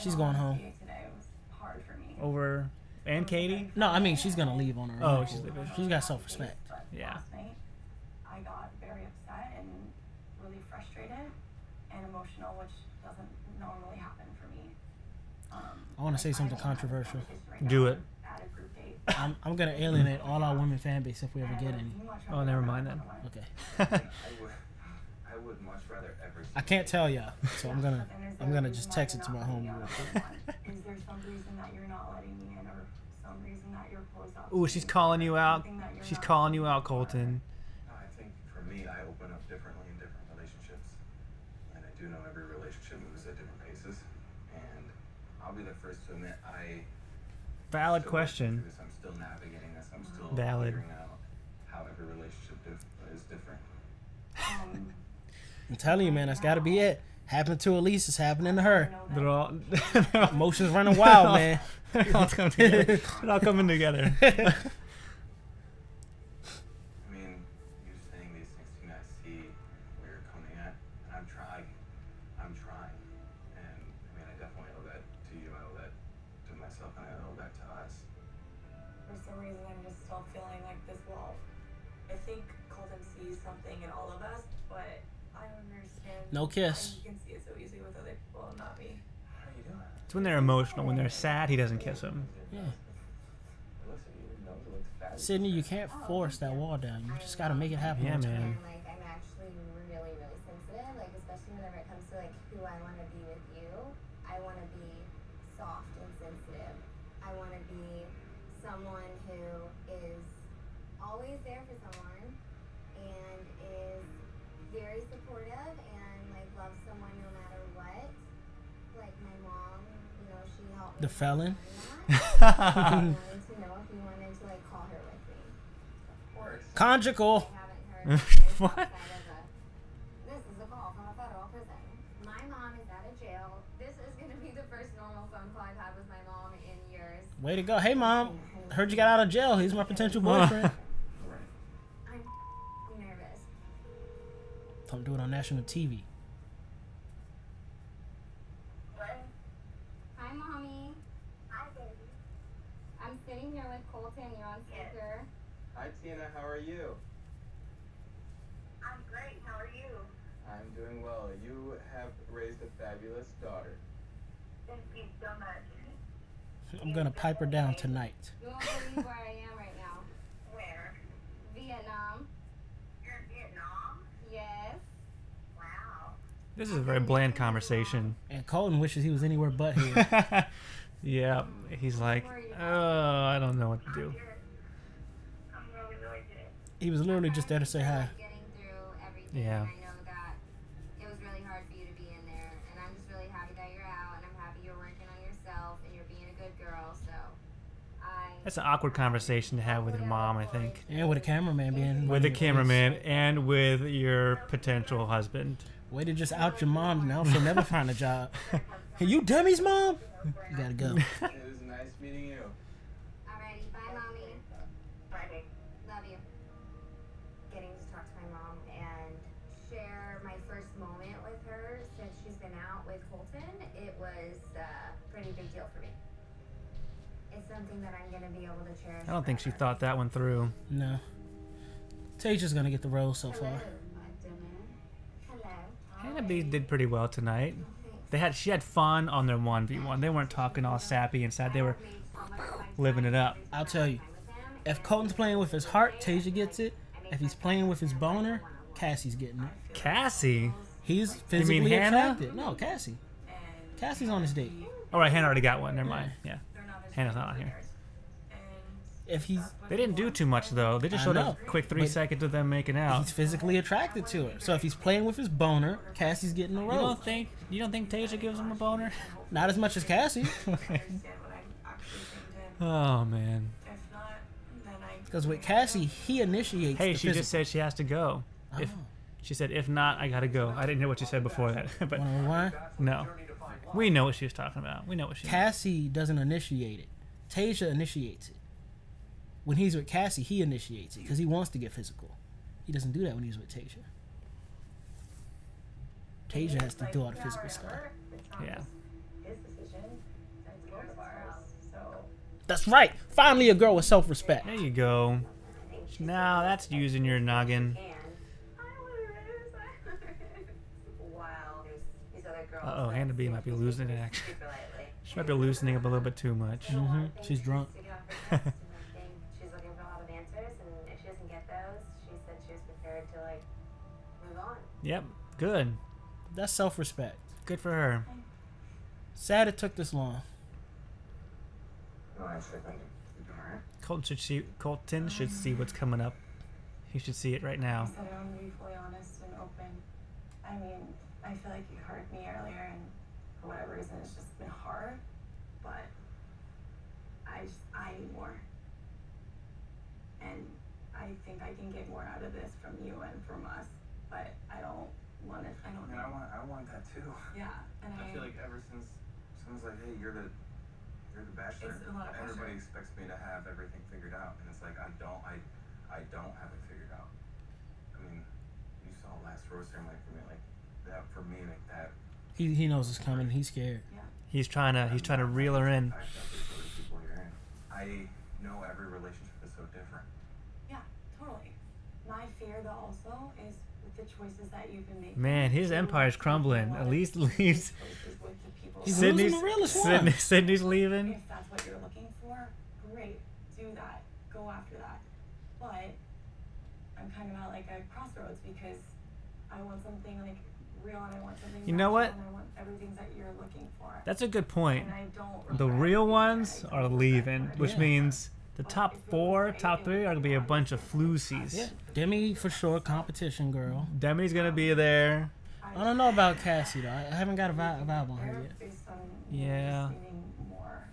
She's know going last home. day Today was hard for me. Over and Katie. No, I mean she's gonna leave on her Oh, own. she's leaving. She's got self-respect. But Yeah. last night, I got very upset and really frustrated and emotional, which doesn't normally happen for me. I want to say something controversial. Do it. At a group date. I'm gonna alienate all our women fan base if we ever get any. Oh, never mind then. Okay. I would much rather ever. I can't tell y'all, so I'm gonna just text it to my homie real quick. Is there some reason that you're not letting me in, or some reason that you're closed off? Ooh, she's calling you out. She's calling you out, Colton. I think for me, I open up differently in different relationships, and I do know every relationship moves at different paces. And I'll be the first to admit I. Valid still question. working through this. I'm still navigating this. I'm still Valid. figuring out how every relationship is different. I'm telling you, man, that's gotta be it. Happened to Elise, it's happening to her. They're all. Emotions running wild, man. They're all coming together. They're all coming together. I mean, you saying these things to me, I see where you're coming at, and I'm trying. And I mean, I definitely owe that to you. I owe that to myself, and I owe that to us. For some reason, I'm just still feeling like this wall. I think Colton sees something in all of us, but I don't understand. No kiss. why he can see it so easily with other people and not me. How are you doing? It's when they're emotional. When they're sad, he doesn't kiss them. Yeah. Listen, your nose looks fabulous. Sydney, you can't force that wall down. You just gotta make it happen. Yeah, man. And like I'm actually really, really sensitive. Like especially whenever it comes to like who I want to be with you. I want to be soft and sensitive. I want to be someone who is always there for someone and is very supportive and like loves someone no matter what. Like my mom, you know, she helped me. The felon. I wanted to know if you wanted to like call her with me. Conjugal. I haven't heard What? outside of this is a call from a federal prison. My mom is out of jail. This is gonna be the first normal phone call I've had with my mom in years. Way to go. Hey, mom. Heard you got out of jail. He's my potential boyfriend. I'm nervous. Don't do it on national TV. Hi, mommy. Hi, baby. I'm sitting here with Colton. You're on speaker. Hi Tina, how are you? I'm great. How are you? I'm doing well. You have raised a fabulous daughter. Thank you so much. I'm gonna pipe her down tonight. You won't believe where I am right now. Where? Vietnam. You're in Vietnam? Yes. Wow. This is a very bland conversation. And Colton wishes he was anywhere but here. Yeah, he's like, oh, I don't know what to do. I'm really, really good. He was literally just there to say hi. Getting through everything. Yeah. I know that it was really hard for you to be in there, and I'm just really happy that you're out, and I'm happy you're working on yourself and you're being a good girl. So I That's an awkward conversation to have with your mom, I think. And with a cameraman being With the running your face. cameraman and with your potential husband. Way to just out your mom. Now she'll never find a job. Hey, you dummies, mom. You gotta go. It was nice meeting you. Alrighty, bye, mommy. Bye. Love you. Getting to talk to my mom and share my first moment with her since she's been out with Colton, it was a pretty big deal for me. It's something that I'm gonna be able to cherish. I don't think she forever. thought that one through. No. Taja's gonna get the rose so Hello, far. my dinner. Hello. Hannah B did pretty well tonight. She had fun on their 1v1. They weren't talking all sappy and sad. They were living it up. I'll tell you. If Colton's playing with his heart, Tasia gets it. If he's playing with his boner, Cassie's getting it. Cassie? He's physically Hannah? attracted. No, Cassie. Cassie's on his date. All right, Hannah already got one. Never mind. Yeah. Hannah's not on here. If he's They didn't do too much, though. They just I showed know, a quick 3 but seconds of them making out. he's physically attracted to her. So if he's playing with his boner, Cassie's getting the You rose. don't think Tasia gives him a boner? Not as much as Cassie. Oh, man. Because with Cassie, he initiates Hey, the she physical. just said she has to go. If She said, if not, I gotta go. I didn't hear what you said before that. But Why? no. We know what she was talking about. We know what she meant. Cassie doesn't initiate it. Tasia initiates it. When he's with Cassie, he initiates it because he wants to get physical. He doesn't do that when he's with Tasia. Tasia has to do all the physical stuff. Yeah. His decision, and it's both of ours. So That's right. Finally, a girl with self-respect. There you go. Now that's using your noggin. Wow. These other girls. Uh-oh, Hannah B might be losing it, actually. She might be loosening up a little bit too much. Mm-hmm. She's drunk. She's looking for a lot of answers, and if she doesn't get those, she said she was prepared to like move on. Yep. Good. That's self-respect. Good for her. Sad it took this long. No, I said like, you doing alright? Colton should see what's coming up. He should see it right I now. said I want to be fully honest and open. I mean, I feel like you hurt me earlier, and for whatever reason, it's just been hard. But I need more, and I think I can get more out of this from you and from us. But I don't want it. I don't I mean, know. I want that too. Yeah, and I feel like ever since someone's like, hey, you're the Bachelor, It's a lot of pressure. everybody expects me to have everything figured out, and it's like I don't have it figured out. I mean, you saw last rose ceremony for me, like that for me, like that. He knows it's coming. He's scared. He's trying to reel her in. I felt this other people you're in. I know every relationship is so different. Yeah, totally. My fear though also is with the choices that you've been making. Man, his to empire's crumbling. want At least to make leaves. choices with the people He's that- losing the realest one. Sydney's leaving. If that's what you're looking for, great, do that, go after that. But I'm kind of at like a crossroads because I want something like real and I want something. You know what? natural, and I want everything that you're looking for. That's a good point. And I don't The regret real things ones that I are don't leaving, regret. which Yeah. means the top 4, top 3 are gonna be a bunch of floozies. Yeah. Demi for sure, competition girl. Demi's gonna be there. I don't know about Cassie though. I haven't got a vibe on her They're yet. based on Yeah. just needing more.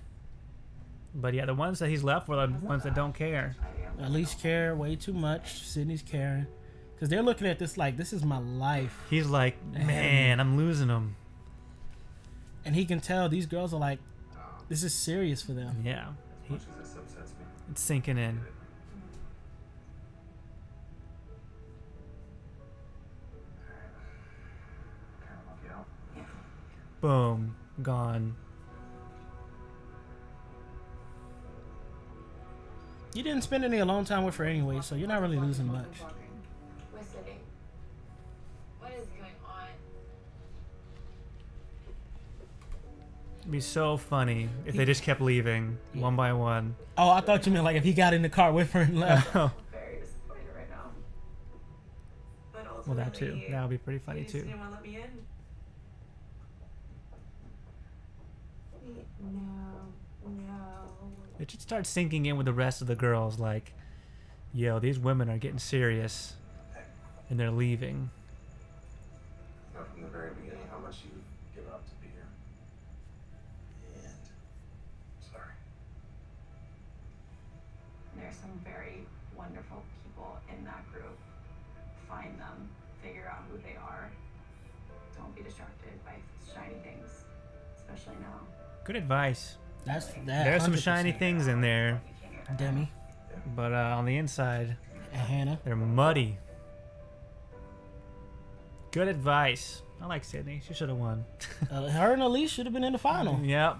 But yeah, the ones that he's left were the ones that don't care. Elise care way too much. Sydney's caring. Because they're looking at this like, this is my life. He's like, man, I'm losing him. And he can tell these girls are like, this is serious for them. Yeah, As much as this upsets me, it's sinking in. kind of lucky out. Boom, gone. You didn't spend any alone time with her anyway, so you're not really losing much. We're sitting. What is going on? It'd be so funny if they just kept leaving one by one. Oh, I thought you meant like if he got in the car with her and left. Oh, Very disappointed right now. But well, that too. ultimately, That would be pretty funny you just too. didn't want to let me in. No. It should start sinking in with the rest of the girls. Like, yo, these women are getting serious, and they're leaving. You know, from the very beginning, how much you've given up to be here. And sorry. there's some very wonderful people in that group. Find them, figure out who they are. Don't be distracted by shiny things, especially now. Good advice. That's that. There's some shiny 100%. things in there, Demi but on the inside, and Hannah. they're muddy. Good advice. I like Sydney. She should have won. Her and Elise should have been in the final. Yep.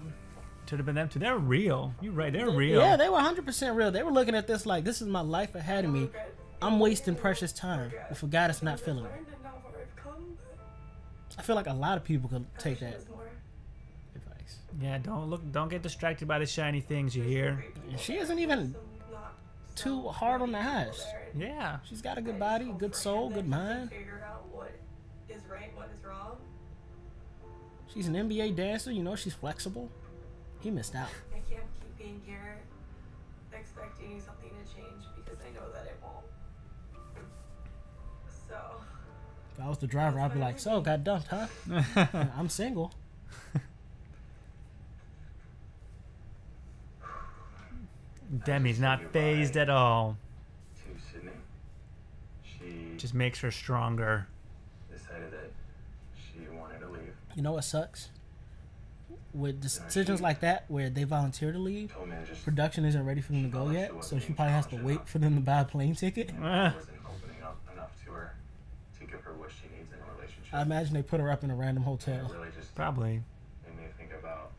Should have been them two. They're real. You're right. They're real. Yeah, they were 100% real. They were looking at this like, this is my life ahead of me. I'm wasting precious time with a guy that's not feeling it. I feel like a lot of people could take that advice. Yeah, don't get distracted by the shiny things you hear. And she isn't even too hard on the highs. Yeah. She's got a good body, good soul, good mind. Figure out what is right, what is wrong. She's an NBA dancer, you know, she's flexible. He missed out. I can't keep being here expecting something to change because I know that it won't. So, If I was the driver, I'd be like, so, got dumped, huh? I'm single. Demi's not phased at all. To Sydney, she Just makes her stronger. decided that she wanted to leave. You know what sucks? With decisions like that, where they volunteer to leave, Told me to just production isn't ready for them to go yet, so she probably has to wait for them to buy a plane ticket. Ah. wasn't opening up enough to her to give her what she needs in a relationship. I imagine they put her up in a random It hotel. really just Probably. made me think about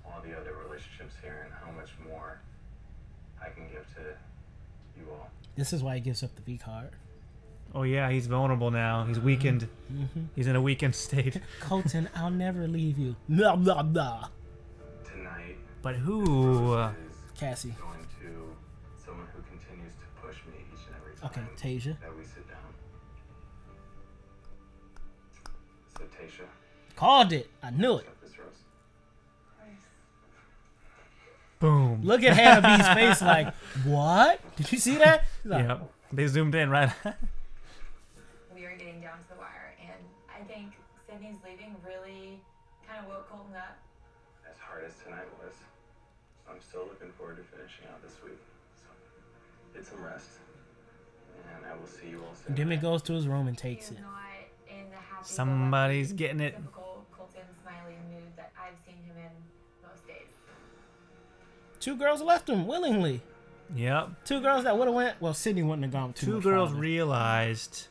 all the other relationships here and how much more I can give to you all. This is why he gives up the V card. Oh yeah, he's vulnerable now. He's weakened. He's in a weakened state. Colton, I'll never leave you. Blah, blah, blah. Tonight But who? is Cassie. going to someone who continues to push me each and every time Okay, Tasia. that we sit down. So Tasha, Called it. I knew it. accept this rose. Boom. Look at Hannah B's face like, what? Did you see that? She's like, Yep. They zoomed in right. we are getting down to the wire, and I think Sydney's leaving really kind of woke Colton up. As hard as tonight was, I'm still looking forward to finishing out this week. So get some rest, and I will see you all soon. Demi goes to his room and takes He's it. not in the happy Somebody's getting it. typical Colton smiley mood that I've seen him in most days. 2 girls left him willingly. Yep. 2 girls that would have went. Well, Sydney wouldn't have gone too Two much girls farther. realized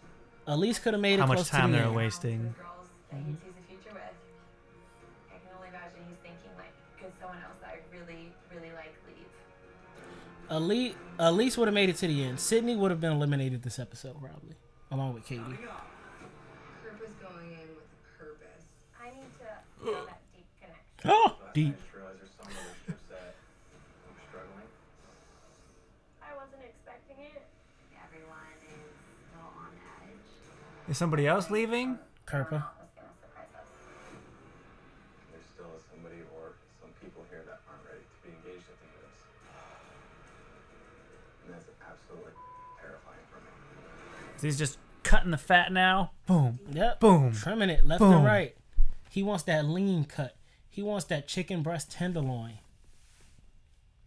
Elise could have made it how much close time to the they're end. wasting. The girls that he sees a future with. I can only imagine he's thinking like, could someone else that I really, really like leave? Elise would have made it to the end. Sydney would have been eliminated this episode probably, along with Katie. Kurt was going in with a purpose. I need to feel that deep connection. Oh, Last deep. night I just realized there's some relationships that I'm struggling. I wasn't expecting it. Everyone is still on edge. Is somebody else leaving? Kerpa. Was gonna surprise us. There still is somebody or some people here that aren't ready to be engaged at the end of this. And that's absolutely terrifying for me. He's just cutting the fat now. Boom. Yep. Boom. Trimming it left Boom. and right. He wants that lean cut. He wants that chicken breast tenderloin.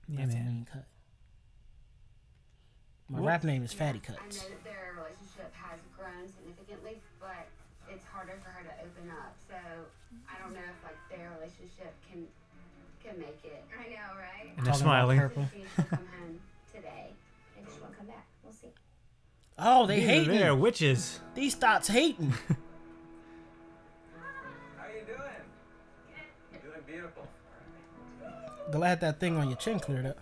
Yeah, That's a man. lean cut. My rap name is Fatty I know Cuts. that their relationship has grown significantly, but it's harder for her to open up. So I don't know if like their relationship can make it. I know, right? And they're Talking about smiling. Kerpa. She'll come home today. Maybe she won't come back. We'll see. Oh, they These are hating. there, witches. These thoughts hating. How you doing? You're doing beautiful. Glad that thing on your chin cleared up.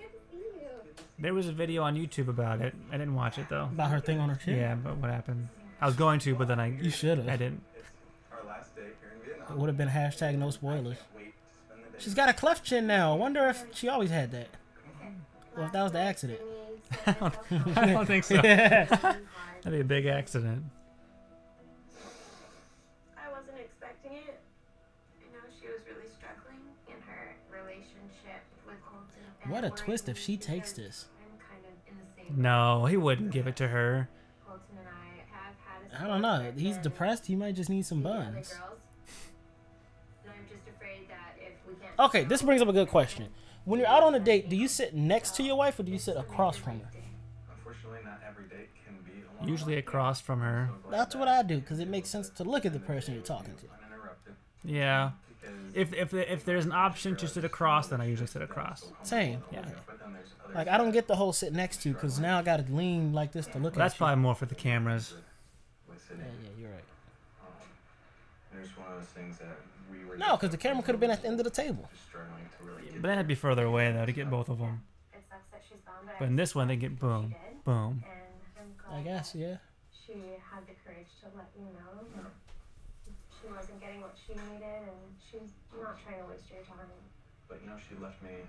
There was a video on YouTube about it. I didn't watch it though. About her thing on her chin? Yeah, but what happened? I was going to, but then You should I have. didn't. It's our last day here in Vietnam. It would have been hashtag no spoilers. Wait to spend the day. She's got a cleft chin now. I wonder if she always had that. Or if that was the accident. I don't think so. That'd be a big accident. I wasn't expecting it. I know she was really struggling in her relationship with Colton. and What a it worried twist if me she takes because this. I'm kind of in the same No, he wouldn't give it to her. Colton and I have had a I don't know. split He's and depressed. He might just need some The other buns. girls. And I'm just afraid that if we can't. Okay, this brings up a good question. When you're out on a date, do you sit next to your wife or do you sit across from her? not every date can be a one-on-one. Usually across from her. So glad That's what that I do because it makes sense to look at the person you're talking to. uninterrupted, Yeah. because If there's an option to sit across, then I usually sit across. Same. Yeah. but then there's other Like I don't get the whole sit next to because now I got to lean like this to look That's at you. probably more for the cameras. with Sydney. Yeah, you're right. There's one of those things that we were No, because the camera could have been at the end of the table. just struggling to really get. But then it'd be further away though to get both of them. It sucks that she's gone, But in this one, they get boom, boom. and I'm I glad guess, that yeah. she had the courage to let you know that she wasn't getting what she needed, and she's not trying to waste your time. But you know, she left me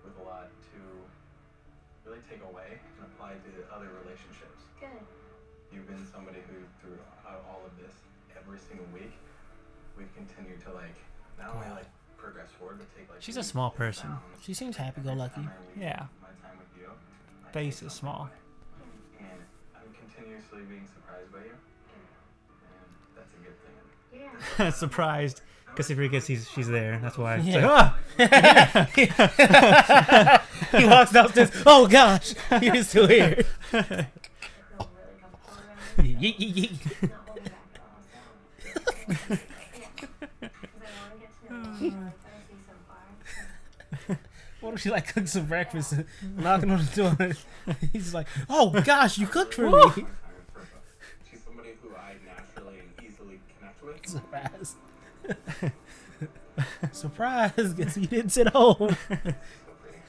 with a lot to really take away and apply to other relationships. Good. You've been somebody who, throughout all of this, every single week, we've continued to like not only like progress forward, but take like. She's a small person. She seems happy-go-lucky. Yeah. My time with you. I Face take is something small. away. And I'm continuously being surprised by you, and that's a good thing. Yeah. Surprised because he forgets she's there. That's why. It's Yeah. like, "Ah!" He walks downstairs. Oh gosh, you're still here. I feel really comfortable around you. Yeet, yeet, yeet. Not holding back at all, so. Yeah. Because I want to get to know you. I like what I see so far. What if she like cooks some breakfast and knocking on the door? He's like, oh gosh, you cooked for me. She's somebody who I naturally and easily connect with. Surprise. Surprise, guess you didn't sit home. So pretty.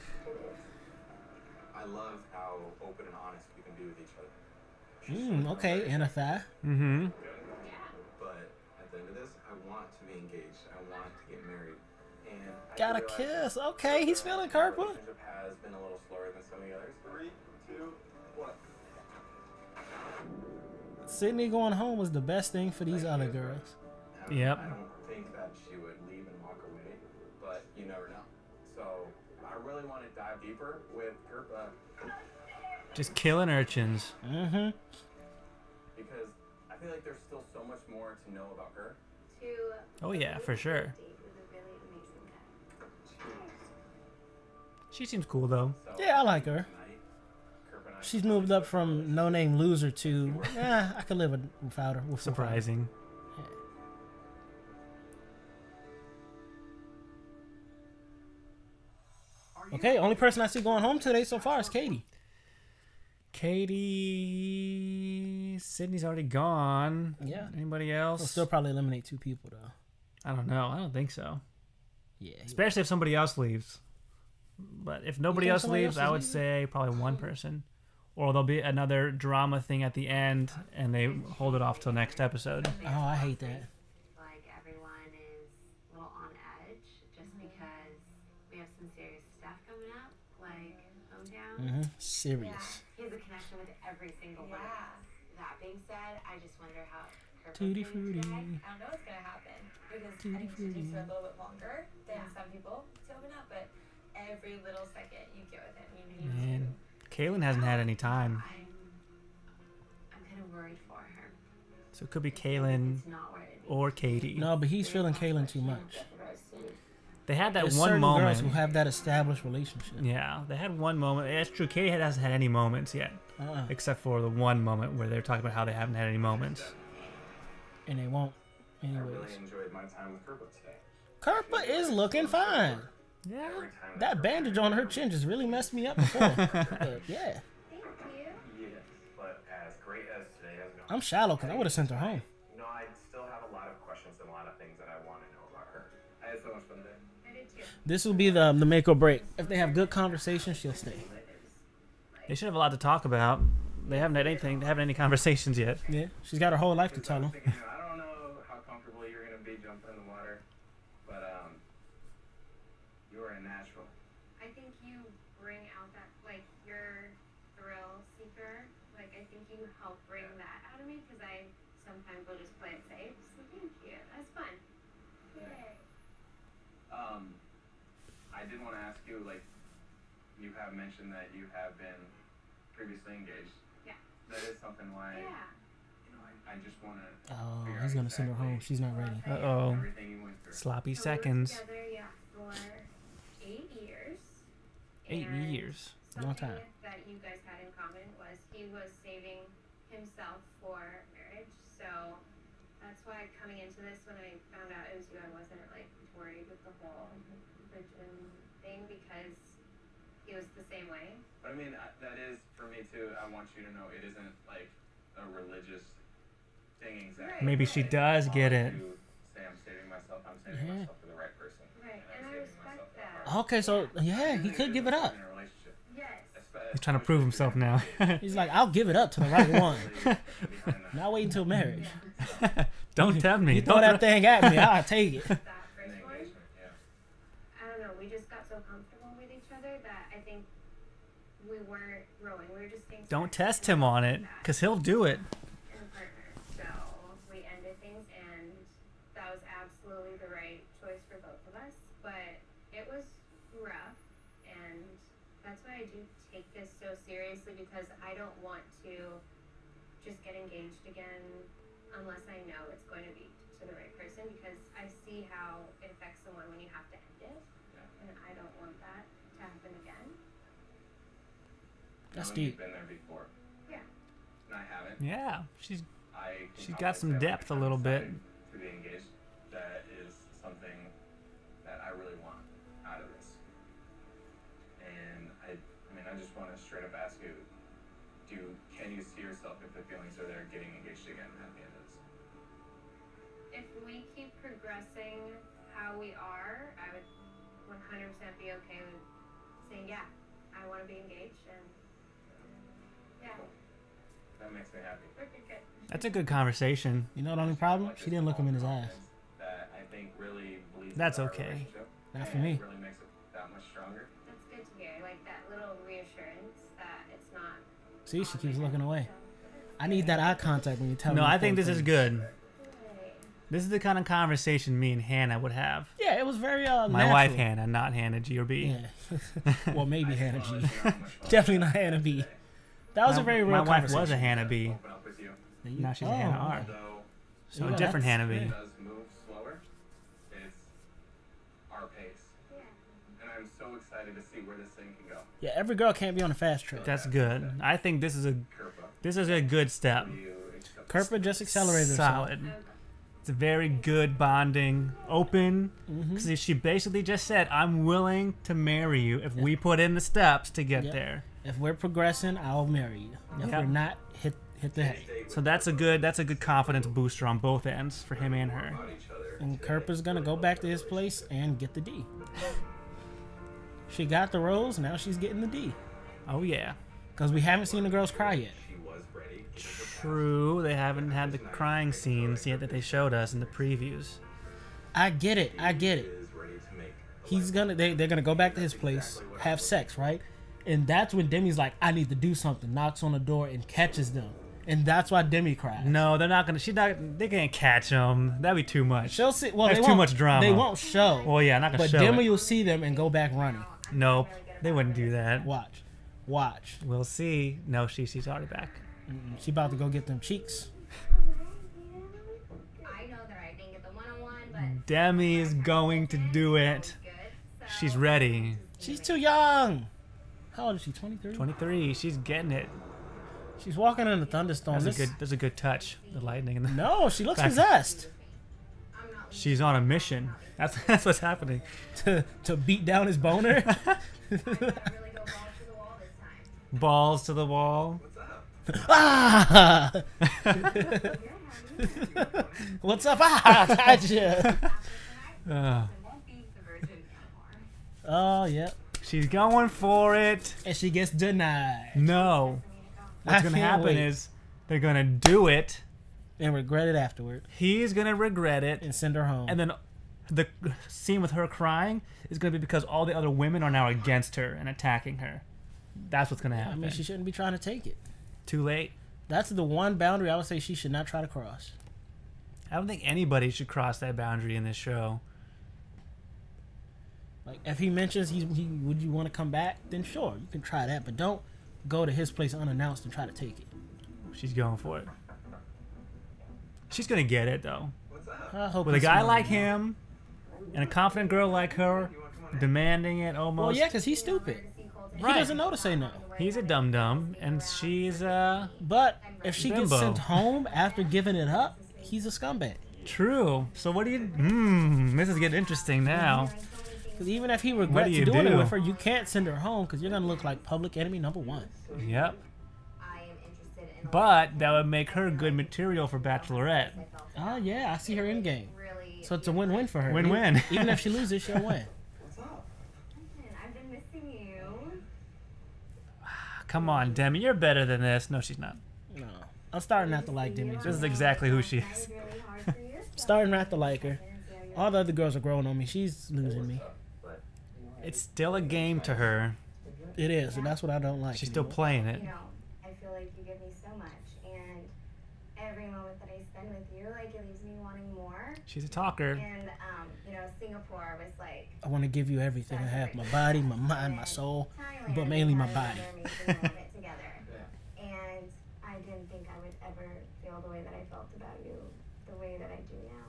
I love how open and honest we can be with each other. She's Okay, and a thigh. Mm-hmm. But at the end of this, I want to be engaged. I want to get married. And I Got a realize kiss. Okay, he's feeling Karpa. the relationship has been a little slower than some of the others. 3, 2, 1. Sydney going home was the best thing for these other girls. Yep. I don't think that she would leave and walk away, but you never know. So I really want to dive deeper with Kirpa Just killing urchins. Mm-hmm. because I feel like there's still so much more to know about her. To Oh yeah, for sure. date with a really amazing guy. She seems cool though. So Yeah, I like her. tonight, Kirpa and I She's moved up from no-name loser to, I could live without her. With Surprising. Okay, only person I see going home today so far is Katie. Katie, Sydney's already gone. Yeah. Anybody We'll else? still probably eliminate 2 people though. I don't know. I don't think so. Yeah. Especially if somebody else leaves. But if nobody think else somebody leaves, else is I would leaving? say probably one person. Or there'll be another drama thing at the end, and they hold it off till next episode. Oh, I hate that. Like everyone is a little on edge just because we have some serious stuff coming up, like hometown. Serious. He has a connection with every single one of us. That being said, I just wonder how Tutti frutti. I don't know what's gonna happen because I think she takes her a little bit longer than some people to open up, but every little second you get with him, you need Man, Kaylin hasn't had any time. I'm kind of worried for her. So it could be Kaylin It's not where it or Katie. No, but he's feeling Kaylin too much. They had that There's one certain girls moment. who have that established relationship. Yeah, they had one moment. That's true. Katie hasn't had any moments yet. Except for the one moment where they're talking about how they haven't had any moments. And they won't I anyways. really enjoyed my time with Kirpa today. Karpa is looking fine. Yeah. Every time That bandage on her chin just really messed me up before. But yeah. Thank you. Yes, but as great as today has gone, I'm shallow because I would have sent her home. you know, I still have a lot of questions and a lot of things that I want to know about her. I had so much fun today. I did too. This will be the make or break. If they have good conversation, she'll stay. They should have a lot to talk about. They haven't had anything. They haven't had any conversations yet. Yeah, she's got her whole life to Because tell I was them. thinking, I don't know how comfortable you're gonna be jumping in the water, but you are a natural. I think you bring out that, like, your thrill seeker. Like, I think you help bring that out of me because I sometimes will just play it safe. So thank you. That's fun. Yay. I did want to ask you, like, you have mentioned that you have been previously engaged. Yeah. That is something why, Yeah. you know, I just want to. Oh, he's gonna send her home. She's not ready. Uh-oh. Everything you went through. Sloppy So we were seconds. together, yeah, for 8 years. 8 And years. Long time. something that you guys had in common was he was saving himself for marriage. So that's why coming into this, when I found out it was you, I wasn't like worried with the whole religion thing because he was the same way. But I mean, that is for me too. I want you to know it isn't like a religious thing exactly. Maybe she does get it. Say I'm saving myself. I'm saving myself for the right person. Right, and I respect that. Okay, so yeah, he could give it up. Yes. He's trying to prove himself now. He's like, I'll give it up to the right one. Not wait until marriage. Don't tempt me. You throw Don't that thing at me, I'll take it. That first one, I don't know, we just got so comfortable with each other that I think we weren't growing. We were just staying Don't test him on it, because he'll do it. in a partner. So we ended things, and that was absolutely the right choice for both of us. But it was rough, and that's why I do take this so seriously, because I don't want to just get engaged again unless I know it's going to be to the right person, because I see how it affects someone when you have to end it, and I don't want that to happen again. That's You've deep. been there before. Yeah. And I haven't. Yeah, she's She's got some depth a little bit. To be engaged, that is something that I really want out of this. And I mean, I just want to straight up ask you, can you see yourself, if the feelings are there, getting engaged again at the end of this? If we keep progressing how we are, I would 100% be okay with saying, yeah, I want to be engaged, and yeah, That makes me happy. we're good. That's a good conversation. You know the only problem? She didn't look him in his eyes. That I think really bleeds That's into our okay. relationship, Not for and me. it really makes it that much stronger. That's good to hear. Like that little reassurance that it's not. See, she keeps looking away. I need that eye contact when you tell me. No, I think this is good. Right. This is the kind of conversation me and Hannah would have. Yeah, it was very My natural. wife Hannah, not Hannah G or B. Yeah. Well, maybe Hannah G. Definitely not Hannah B. That was a very real My wife conversation. was a Hannah B. Open up with you. Now she's a Hannah R. Although So Yeah, different that's- Hannah B. it does move slower, it's our pace. Yeah. And I'm so excited to see where this thing can go. Yeah, every girl can't be on a fast track. That's good. I think this is a Kerpa, good step. do you accept Kerpa just accelerated herself. Solid. It's a very good bonding, open. Mm-hmm. Because she basically just said, "I'm willing to marry you if we put in the steps to get Yep. there." If we're progressing, I'll marry you. If Yep. we're not, hit the hay. So that's a good confidence booster on both ends for him and her. about each other? And Kerpa's gonna go back to his place and get the D. She got the rose, now she's getting the D. Oh yeah. Because we haven't seen the girls cry yet. She was ready. True. They haven't had the crying scenes yet that they showed us in the previews. I get it. Is ready to make He's gonna they're gonna go back to his place, have sex, right? And that's when Demi's like, I need to do something, knocks on the door and catches them. And that's why Demi cries. No, they're not gonna. They can't catch him. That'd be too much. She'll see. Well, That's they too won't- much drama. They won't show. Well, yeah, not gonna But show Demi it. will see them and go back running. Nope, they wouldn't do that. Watch. We'll see. No, she's already back. She about to go get them cheeks. I know that I didn't get the one-on-one, but Demi is going to do it. good. So She's ready. She's too young. How old is she? 23. 23. She's getting it. She's walking in a thunderstorm. That's a good touch. The lightning and the. No, she looks Back- possessed. She's on a mission. That's what's happening. to beat down his boner. really go balls to the wall this time. Balls to the wall. Ah! What's up? Ah, gotcha. Won't be the virgin anymore. Oh, yep. She's going for it. And she gets denied. No. What's I gonna can't happen wait. is they're gonna do it. And regret it afterward. He's gonna regret it, And send her home. and then the scene with her crying is gonna be because all the other women are now against her and attacking her. That's what's gonna I happen. mean, she shouldn't be trying to take it. Too late. That's the one boundary I would say she should not try to cross. I don't think anybody should cross that boundary in this show. Like, if he mentions he would you want to come back, then sure, you can try that. But don't go to his place unannounced and try to take it. She's going for it. She's gonna get it though. I hope With a he's guy smart. like him and a confident girl like her demanding it almost. Well, yeah, because he's stupid. He doesn't know to say no. He's a dum dum, and she's But if she gets Bimbo. sent home after giving it up, he's a scumbag. true. So what do you? This is getting interesting now. Because even if he regrets you doing it do? with her, you can't send her home because you're gonna look like public enemy number one. Yep. I am interested in a But that would make her good material for Bachelorette. Oh yeah, I see her in game. really So it's a win-win for her. Win-win. Even if she loses, she'll win. What's up? Listen, I've been missing you. Come on, Demi, you're better than this. No, she's not. No, I'm starting not to like Demi. This is exactly who she That is. was really hard for you. Starting not to like her. All the other girls are growing on me. She's losing me. It's still a game to her. It is, and that's what I don't like. She's still playing it. You know, I feel like you give me so much, and every moment that I spend with you, like it leaves me wanting more. She's a talker. And you know, Singapore was like I want to give you everything I have: my body, my mind, my soul, but mainly my body. Together. And I didn't think I would ever feel the way that I felt about you, the way that I do now.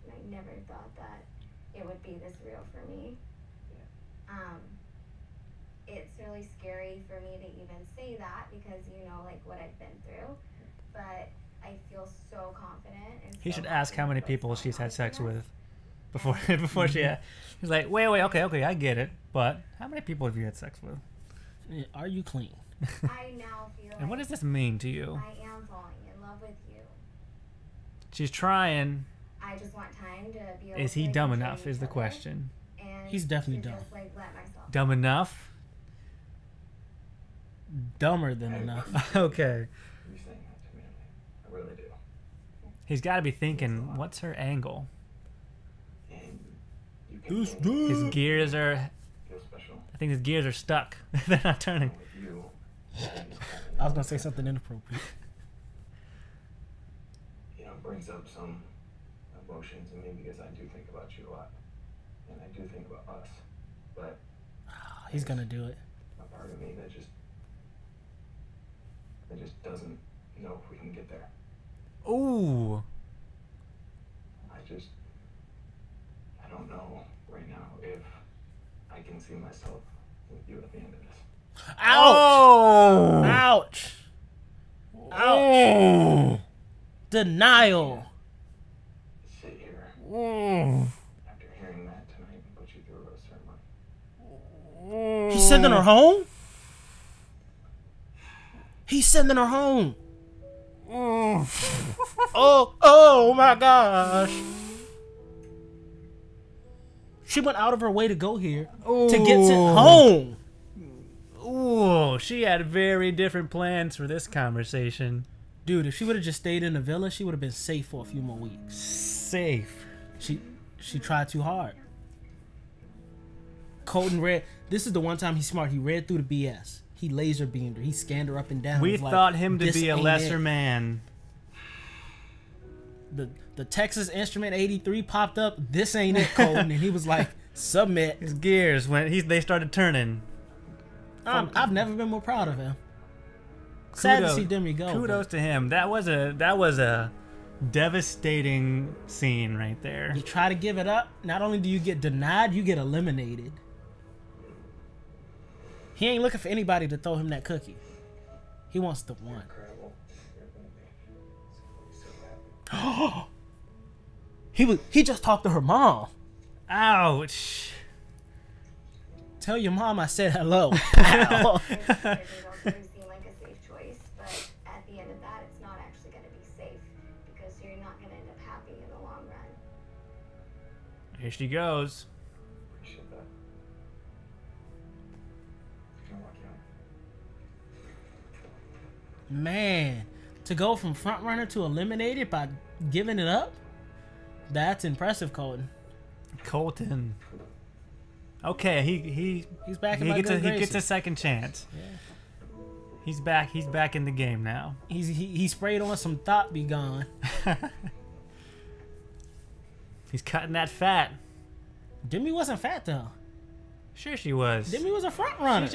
And I never thought that it would be this real for me. It's really scary for me to even say that because you know like what I've been through. But I feel so confident. And He so should ask how many happy, people so she's had sex confident. with before she. He's like, wait, okay, I get it. But how many people have you had sex with? Are you clean? I now feel And what like does this mean to you? I am falling in love with you. She's trying. I just want time to be able Is to he like, dumb enjoy enough? Is each the other question. and He's definitely to dumb. just, like, let myself Dumb enough? Dumber than enough. Okay. You're saying that to me. I really do. He's got to be thinking, what's her angle? And you can His gears are. feel special I think his gears are stuck. They're not turning. with you. I was gonna say something inappropriate. You know, brings up some emotions in me because I do think about you a lot. And I do think about us. But He's gonna do it. a part of me that just doesn't know if we can get there. Ooh. I don't know right now if I can see myself with you at the end of this. Oh. Ouch! Ouch! Denial. Sit here Oh. after hearing that tonight and put you through a roast ceremony. He's sending her home? He's sending her home. Oh my gosh. She went out of her way to go here to get sent home. Ooh, she had very different plans for this conversation. Dude, if she would have just stayed in the villa, she would have been safe for a few more weeks. Safe. She tried too hard. Colton read. This is the one time he's smart. He read through the BS. He laser beamed her. He scanned her up and down. We Was like, thought him to "This be a ain't lesser it." man. The Texas Instrument 83 popped up. This ain't it, Colton. And he was like, submit. His gears went. They started turning. I've never been more proud of him. Sad to see Demi go. Kudos to him. That was a devastating scene right there. You try to give it up. Not only do you get denied, you get eliminated. He ain't looking for anybody to throw him that cookie. He wants the one. Incredible. You're gonna make me so happy. He just talked to her mom. Ouch. Tell your mom I said hello. Ow. It does seem like a safe choice, but at the end of that, it's not actually going to be safe because you're not going to end up happy in the long run. Here she goes. Appreciate that. Can I walk you out? Man, to go from front runner to eliminated by giving it up? That's impressive, Colton. Colton. Okay, He's back in he my gets good he gets graces. a second chance. Yeah. He's back in the game now. He sprayed on some thought be gone. He's cutting that fat. Demi wasn't fat though. Sure she was. Demi was a front runner.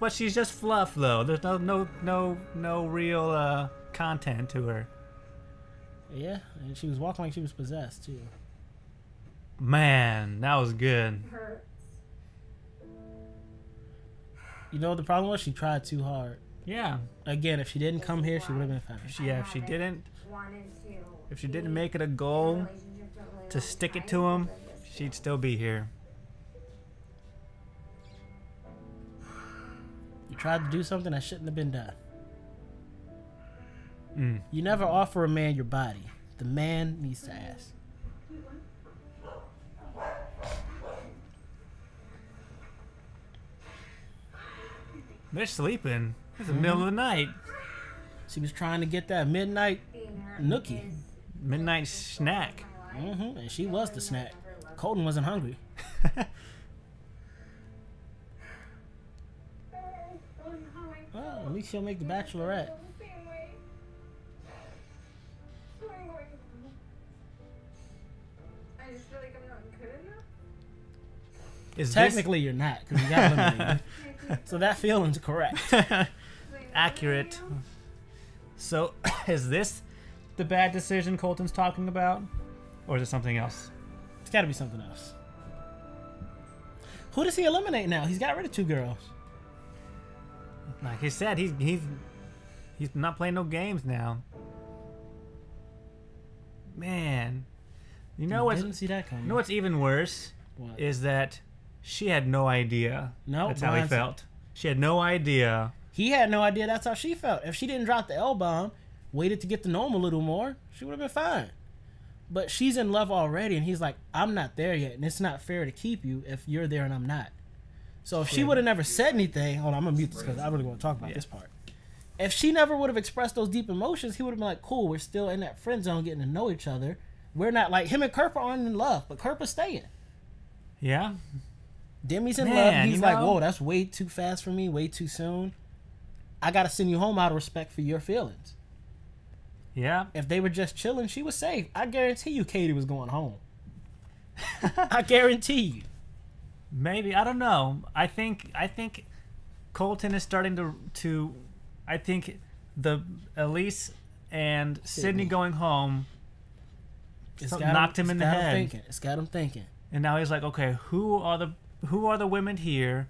She's just fluff though. There's no real content to her. Yeah, and she was walking like she was possessed too. Man, that was good. Hurts. You know what the problem was? She tried too hard. Yeah. Again, if she didn't come here, she would have been fine. If she didn't make it a goal to stick it to him, she'd still be here. You tried to do something that shouldn't have been done. Mm. You never offer a man your body. The man needs to ask. They're sleeping. It's the middle of the night. She was trying to get that midnight nookie. Midnight snack. And she was the snack. Colton wasn't hungry. Well, at least she'll make the Bachelorette. I just feel like I'm not good enough. Is Technically, you're not, because you got eliminated. So that feeling's correct. accurate? So, is this the bad decision Colton's talking about? Or is it something else? It's got to be something else. Who does he eliminate now? He's got rid of 2 girls. Like he said, he's not playing no games now. Man, you know what's Didn't see that coming. you know what's even worse What? is that she had no idea. No, that's how he felt. She had no idea. He had no idea that's how she felt. If she didn't drop the L-bomb, waited to get to know him a little more, she would have been fine. But she's in love already, and he's like, I'm not there yet, and it's not fair to keep you if you're there and I'm not. So if she would have never said anything, hold on, I'm gonna mute this because I really want to talk about this part. If she never would have expressed those deep emotions, he would have been like, cool, we're still in that friend zone getting to know each other. We're not like him and Kerpa aren't in love, but Kerpa's staying. Yeah. Demi's in Man, love. He's you like, know- whoa, that's way too fast for me, way too soon. I gotta send you home out of respect for your feelings. Yeah. If they were just chilling, she was safe. I guarantee you Katie was going home. I guarantee you. Maybe, I don't know. I think Colton is starting to I think the Elise and Sydney going home knocked him in the head. Thinking. It's got him thinking. And now he's like, okay, who are the women here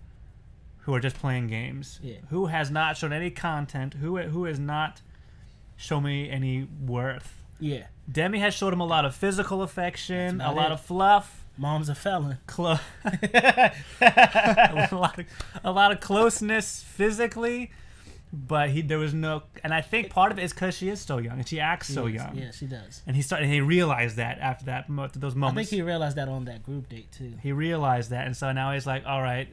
who are just playing games? Yeah. Who has not shown any content? Who has not shown me any worth? Yeah. Demi has showed him a lot of physical affection, That's a about lot it. of fluff. Mom's a felon. a lot of closeness physically, but there was no, and I think part of it is because she is so young and she acts so young. Yeah, she does. And he realized that after those I moments. think he realized that on that group date too. He realized that, and so now he's like, all right,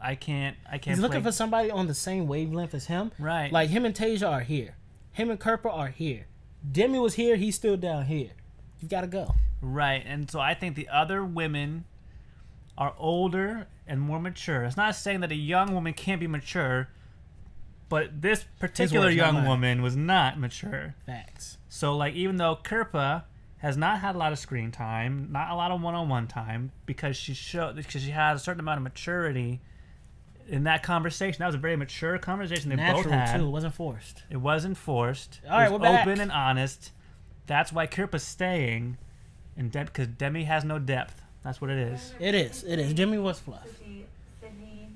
I can't. He's looking for somebody on the same wavelength as him. Right. Like him and Tasia are here. Him and Kerpa are here. Demi was here. He's still down here. You've got to go. Right, and so I think the other women are older and more mature. It's not saying that a young woman can't be mature, but this particular words, not young mine. woman was not mature. Facts. So, like, even though Kerpa has not had a lot of screen time, not a lot of one-on-one time, because she had a certain amount of maturity in that conversation. That was a very mature conversation they Natural both had. too. It wasn't forced. It wasn't forced. All right, it was we're back. open and honest. That's why Kerpa's staying, and because Demi has no depth. That's what it is. It is. It is. Demi was fluff. Sydney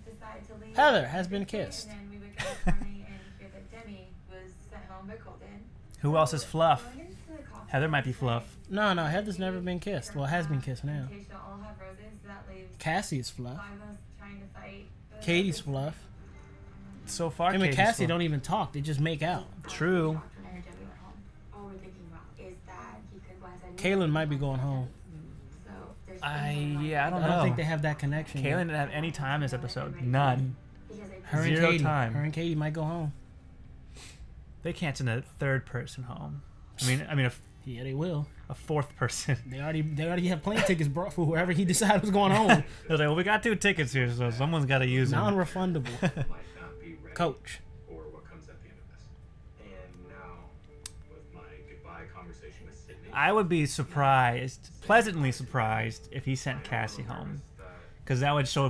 decided to leave. Heather has been kissed. And then we would get up Barney and hear that Demi was sent home by Colton. Who else is fluff? Going into the coffee Heather might be house, fluff. No, Heather's never been kissed. Well, has been kissed now. Tasia all have roses. That leaves Cassie is fluff. 5 of us trying to fight. Katie's fluff. So far, Him and Katie's Cassie fluff. don't even talk. They just make out. True. And Demi went home. All we're thinking about is that he could was Kaylin might be going home. So there's I don't I know. don't think they have that connection. Kaylin yet. didn't have any time this episode. None. Her and Zero Katie. time. Her and Katie might go home. They can't send a third person home. I mean, Yeah, they will. a fourth person. They already have plane tickets brought for whoever he decided was going home. They're like, well, we got 2 tickets here, so someone's got to use them. Non-refundable. Might not be ready Coach. for what comes at the end of this. And now, with my goodbye conversation with Sydney, I would be surprised, pleasantly surprised, if he sent Cassie home. Because that would show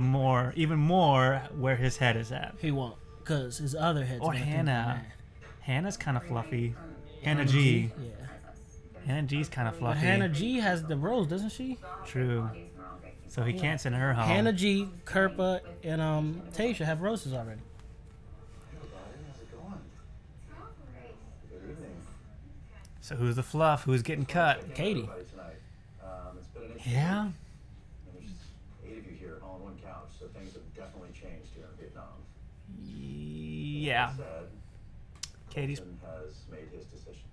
even more where his head is at. He won't, because his other head's Or gonna think Hannah. he's Hannah's kind of fluffy. mad. Hannah G. Yeah. Hannah G's kind of But fluffy. Hannah G has the rose, doesn't she? True. So he can't send her home. Hannah G, Kerpa, and Tasia have roses already. So who's the fluff? Who's getting cut? Katie. It's been an Yeah. and there's 8 of you here, all on one couch, so things have definitely changed here in Vietnam. Yeah. That said, Katie's. Colton has made his decision.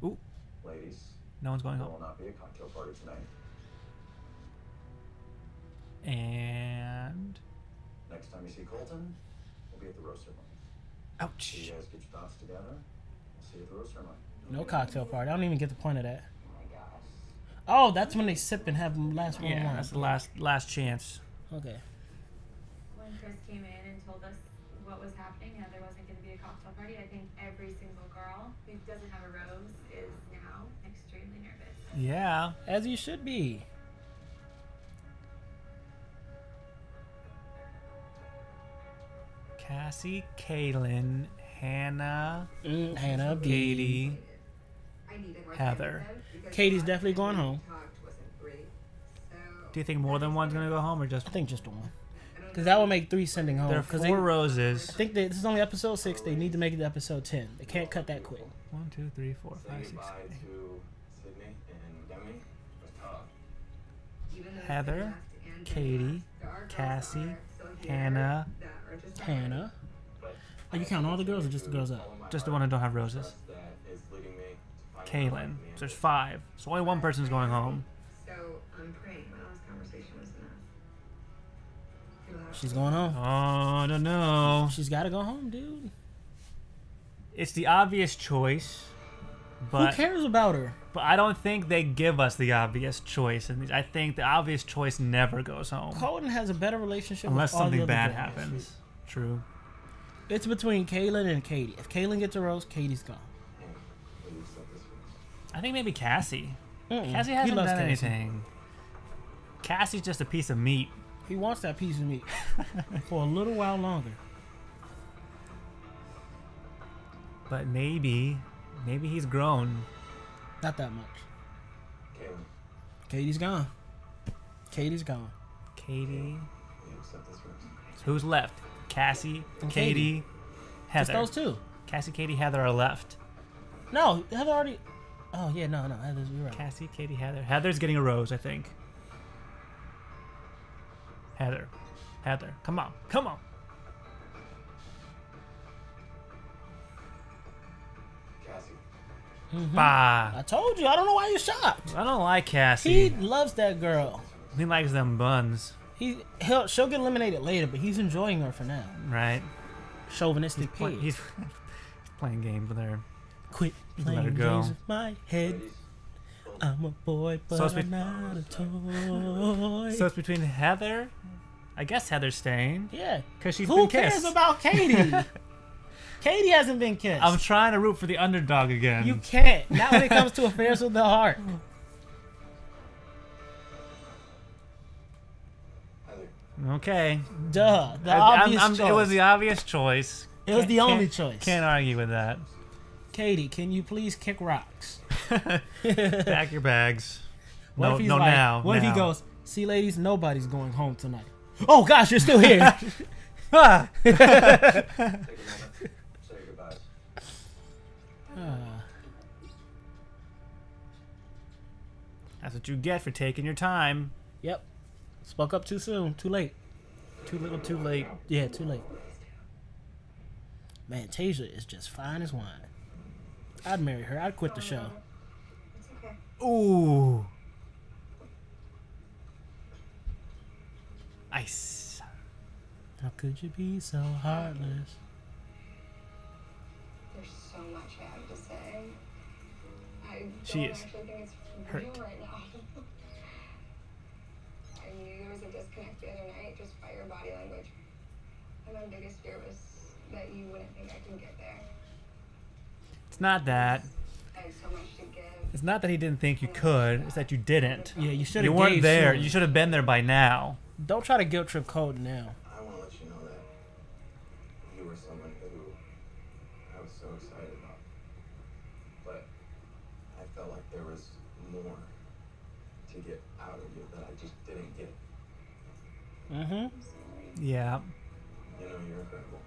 Ooh. Ladies, No one's going there home. will not be a cocktail party tonight. And Next time you see Colton, we'll be at the rose ceremony. So ouch. you guys get your thoughts together. We'll see you at the rose ceremony. No cocktail party. I don't even get the point of that. Oh my gosh. Oh, that's when they sip and have them last one. Yeah, that's the last chance. Okay. When Chris came in and told us what was happening, there wasn't going to be a cocktail party, I think every single girl who doesn't have a rose is now extremely nervous. Yeah. As you should be. Cassie, Kaylin, Hannah, Hannah, Katie, I needed more Heather. time because Katie's last definitely time going we home. talked wasn't great. So Do you think more than one's gonna go home or just I think just the one. I don't Because know. that would make 3 sending home. there are 'Cause 4 roses? I think this is only episode 6. They need to make it to episode 10. They can't cut that quick. 1, 2, 3, 4, Say 5, 6, goodbye 7, 8. to Sydney and Demi was tough. Even though Heather, they left and Katie, didn't last, there are girls Cassie, out there still here Hannah. that are just Hannah. But Are you counting all the girls or just the girls out? Just the one that don't have roses. that is leading me to find Kaylin. So there's 5. So only one person's going home. So I'm praying my last conversation was enough. Feel how it She's feels. going home. Oh, I don't know. She's got to go home, dude. It's the obvious choice, Who but cares about her? I don't think they give us the obvious choice, and I think the obvious choice never goes home Colton has a better relationship unless with all the something other bad girls. happens. True. It's between Kaylin and Katie. If Kaylin gets a rose, Katie's gone. I think maybe Cassie. Mm-mm. Cassie He hasn't loves done Cassie. anything. Cassie's just a piece of meat. He wants that piece of meat for a little while longer. But maybe he's grown. Not that much. Kaylin, Katie's gone. Katie's gone. Katie. you accept this rose? So who's left? Cassie, And Katie, Just Heather. those two. Cassie, Katie, Heather are left. No, Heather already. Oh yeah, no, Heather's you're right. Cassie, Katie, Heather. Heather's getting a rose, I think. Heather. Come on. Cassie. Bah. I told you. I don't know why you're shocked. I don't like He Cassie. loves that girl. He likes them buns, She'll get eliminated later, but he's enjoying her for now. right? Chauvinistic pig. He's playing games with her. Quit Let her playing go. games with my head. I'm a boy, but So it's I'm not a toy. So it's between Heather. I guess Heather's staying yeah. because she's Who been cares kissed. about Katie? Katie hasn't been kissed. I'm trying to root for the underdog again. You can't. Not when it comes to affairs with the heart. Heather. Okay. Duh. The obvious choice. It was the obvious choice. It was the Can't- only choice. Can't argue with that. Katie, can you please kick rocks? Pack your bags. What no, if he's no, like, now. what if he now. goes, see, ladies, nobody's going home tonight. Oh, gosh, you're still here. Ah! Take a moment. Say your goodbyes. That's what you get for taking your time. Yep. Spoke up too soon. Too late. Too little, too late. Yeah, too late. Man, Tasia is just fine as wine. I'd marry her. I'd quit the show. It's okay. Ooh. Ice. How could you be so heartless? There's so much I have to say. I She don't is actually think it's hurt. real right now. I knew there was a disconnect the other night just by your body language. And my biggest fear was that you wouldn't think I could get there. It's not that. I have so much to give. It's not that he didn't think you could. It's that you didn't. Yeah, you should You have weren't there. You should have been there by now. Don't try to guilt trip Colton now. I want to let you know that you were someone who I was so excited about. But I felt like there was more to get out of you that I just didn't get. Mm-hmm. Yeah. You know, you're incredible.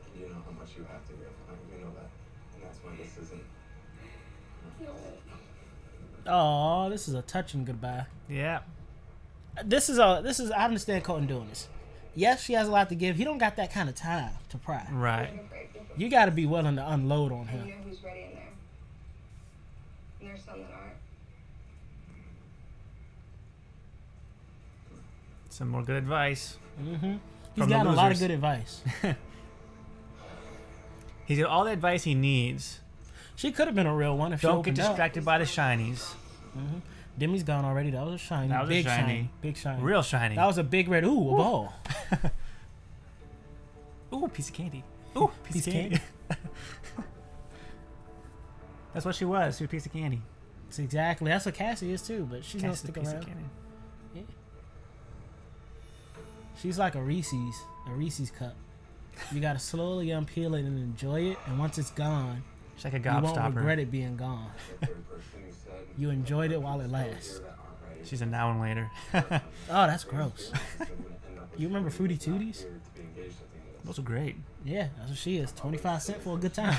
And you know how much you have to give. You know that. that's why this isn't. Oh, this is a touching goodbye. Yeah. This is I understand Colton doing this. Yes, she has a lot to give. He don't got that kind of time to pry. Right. You got to be willing to unload on And him. you know who's ready in there. And there's some that aren't. Some more good advice. Mm-hmm. He's From the got a lot of losers. good advice. He's got all the advice he needs. She could have been a real one if she Don't get opened up. distracted by the shinies. Mm-hmm. Demi's gone already. That was a shiny. That was a big shiny. Big shiny. Real shiny. That was a big red. Ooh, a ball. Ooh, piece of candy. Ooh, piece of candy. That's what she was. She was a piece of candy. That's exactly. That's what Cassie is too, but she's gonna Cassie's a stick piece of around. candy. Yeah. She's like a Reese's cup. You gotta slowly unpeel it and enjoy it, and once it's gone, She's like a you won't gobstopper. regret it being gone. You enjoyed it while it lasts. She's a now and later. Oh, that's gross. You remember Fruity Tooties? Those are great. Yeah, that's what she is. 25 cents for a good time.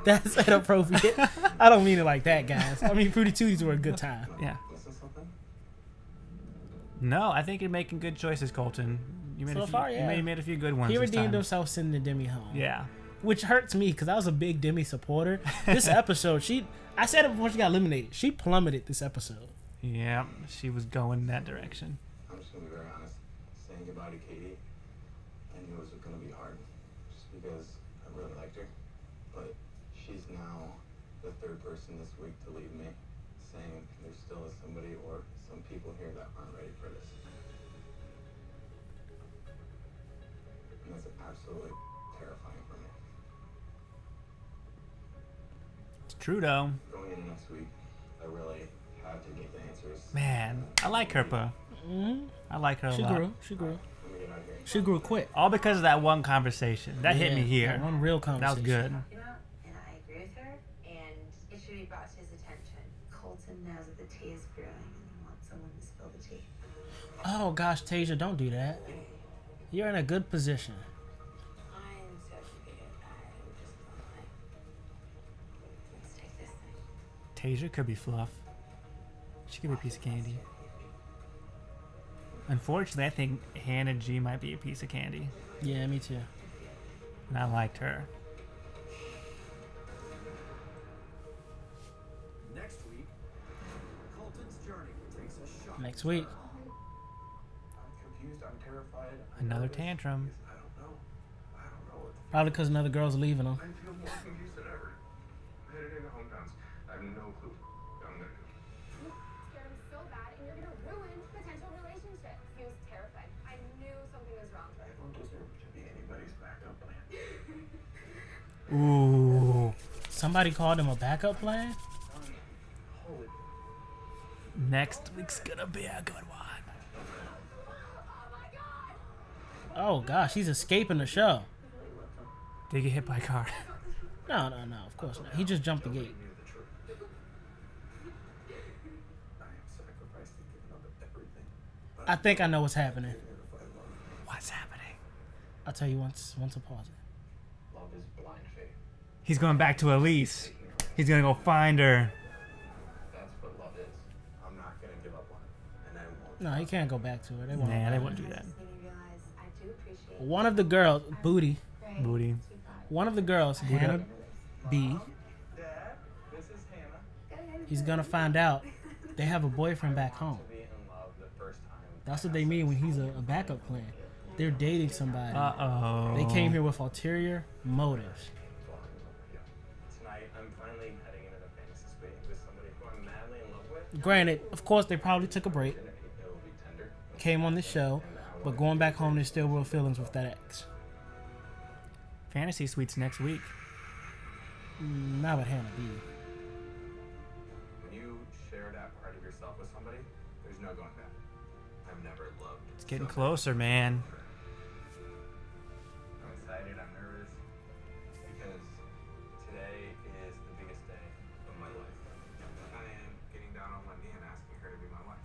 That's inappropriate. I don't mean it like that, guys. I mean, Fruity Tooties were a good time. Yeah. No, I think you're making good choices, Colton. You made So a few, far, yeah. you made a few good ones. He this redeemed time. himself sending Demi home. Yeah. Which hurts me because I was a big Demi supporter. This episode, I said it before she got eliminated. She plummeted this episode. Yeah, she was going that direction. I'm just gonna be very honest. Saying goodbye to Katie, I knew it was gonna be hard, just because I really liked her. But she's now the third person this week to leave me, saying there still is somebody or some people here that aren't ready for this. And that's absolutely terrifying for me. It's true, though. Going into next week, I really have to get the answers. Man, I like her, pa. Mm-hmm. I like her a She lot. grew. She grew. Let me get out of here. She grew quick. All because of that one conversation. That hit me Yeah, here. that one real That conversation. was good. You know, and I agree with her, and it should be brought to his attention. Colton knows that the tea is brewing, and he wants someone to spill the tea. Oh gosh, Tasia, don't do that. You're in a good position. I'm so confused. I'm just like, let's take this thing. Tasia could be fluff. She could be a piece of candy. Unfortunately, I think Hannah G might be a piece of candy. Yeah, me too. And I liked her. Next week, Colton's journey takes a shock. Next week. I'm confused. I'm terrified. Another tantrum. I don't know. I don't know what to Probably because another girl's leaving him. I feel more confused than ever. I'm headed into hometowns. I have no clue what I'm gonna do. You scared him so bad, and you're gonna ruin potential relationships. He was terrified. I knew something was wrong. I don't deserve to be anybody's backup plan. Ooh. Somebody called him a backup plan? Holy. Next week's gonna be a good one. Oh gosh, he's escaping the show. Did he get hit by a car? No, of course not. He just jumped the gate. Knew the truth. I am sacrificed and giving up everything. But I think I know what's happening. here to find love. What's happening? I'll tell you once I pause it. Love is blind faith. He's going back to Elise. He's gonna go find her. That's what love is. I'm not gonna give up on it, and I won't. No, he can't go back to her. They won't. Nah, they wouldn't do that. Just made me realize I do appreciate One of the girls, Booty. Right. Booty. One of the girls, Hannah B. Dad, this is Hannah. He's gonna find out they have a boyfriend back home. To be in love the first time. That's what they mean when he's a backup plan. They're dating somebody. Uh-oh. They came here with ulterior motives. Tonight, I'm finally heading into the fantasy suite with somebody who I'm madly in love with. Granted, of course, they probably took a break, It will be tender. came on this show, but going back home, there's still real feelings with that ex. Fantasy Suites next week. Not with Hannah B. When you share that part of yourself with somebody, there's no going back. I've never loved. It's getting so closer, man. I'm excited. I'm nervous because today is the biggest day of my life. I am getting down on one knee and asking her to be my wife.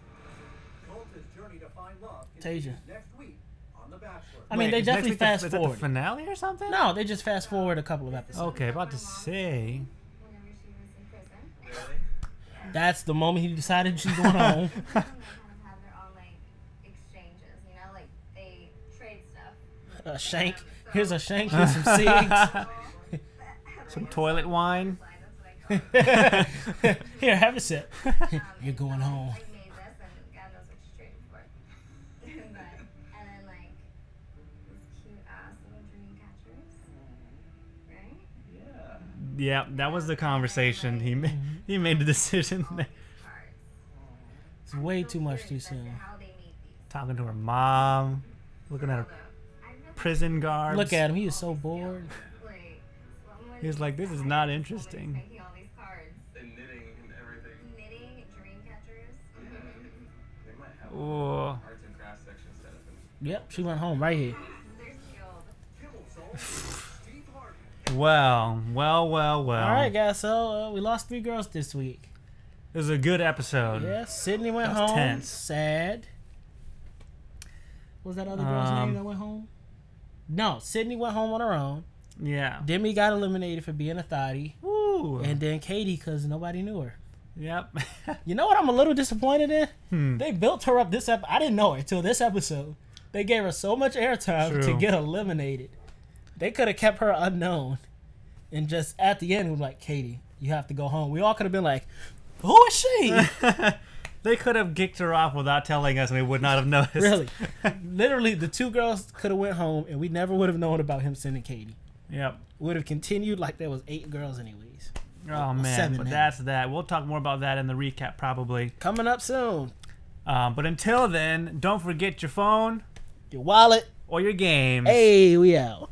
Colton's journey to find love Tasia. continues next week on the The Bachelor. I mean, Wait, they is next definitely week fast is that forward. the finale or something? No, they just fast forward a couple of episodes. Okay, about to say. Whenever she was in prison. Really? That's the moment he decided she's going home. They kind of have their own like exchanges, you know, like they trade stuff. A shank. Here's a shank. Here's some cigs. Some toilet wine. That's what I call it. Here, have a sip. You're going home. I made this, and God knows what you traded for. And then like these cute ass little dream catchers, right? Yeah. Yeah, that was the conversation. He made the decision. Cards. It's way too much too As to soon. how they meet these. Talking to her mom, looking at her I've never prison guards. Look at him. He is so bored. like someone He's like, this is not interesting. making all these cards, And knitting and everything. knitting, dream catchers. They might have Oh, arts and crafts section set up in Yep, she went home right here. They're skilled. Kimmel Zone. Steve Harvey. well. All right, guys. So we lost 3 girls this week. It was a good episode. Yeah, Sydney went That's home. tense. Sad. Was that other girl's name that went home? No, Sydney went home on her own. Yeah. Demi got eliminated for being a thotty. Woo. And then Katie, because nobody knew her. Yep. You know what I'm a little disappointed in? Hmm. They built her up this episode. I didn't know it until this episode. They gave her so much airtime to True. get eliminated. They could have kept her unknown. And just at the end, we're like, Katie, you have to go home. We all could have been like, who is she? They could have kicked her off without telling us, and we would not have noticed. Really. Literally, the 2 girls could have went home, and we never would have known about him sending Katie. Yep. Would have continued like there was 8 girls anyways. Oh man, 7 but now. that's that. We'll talk more about that in the recap probably. Coming up soon. But until then, don't forget your phone Your wallet. or your games. Hey, we out.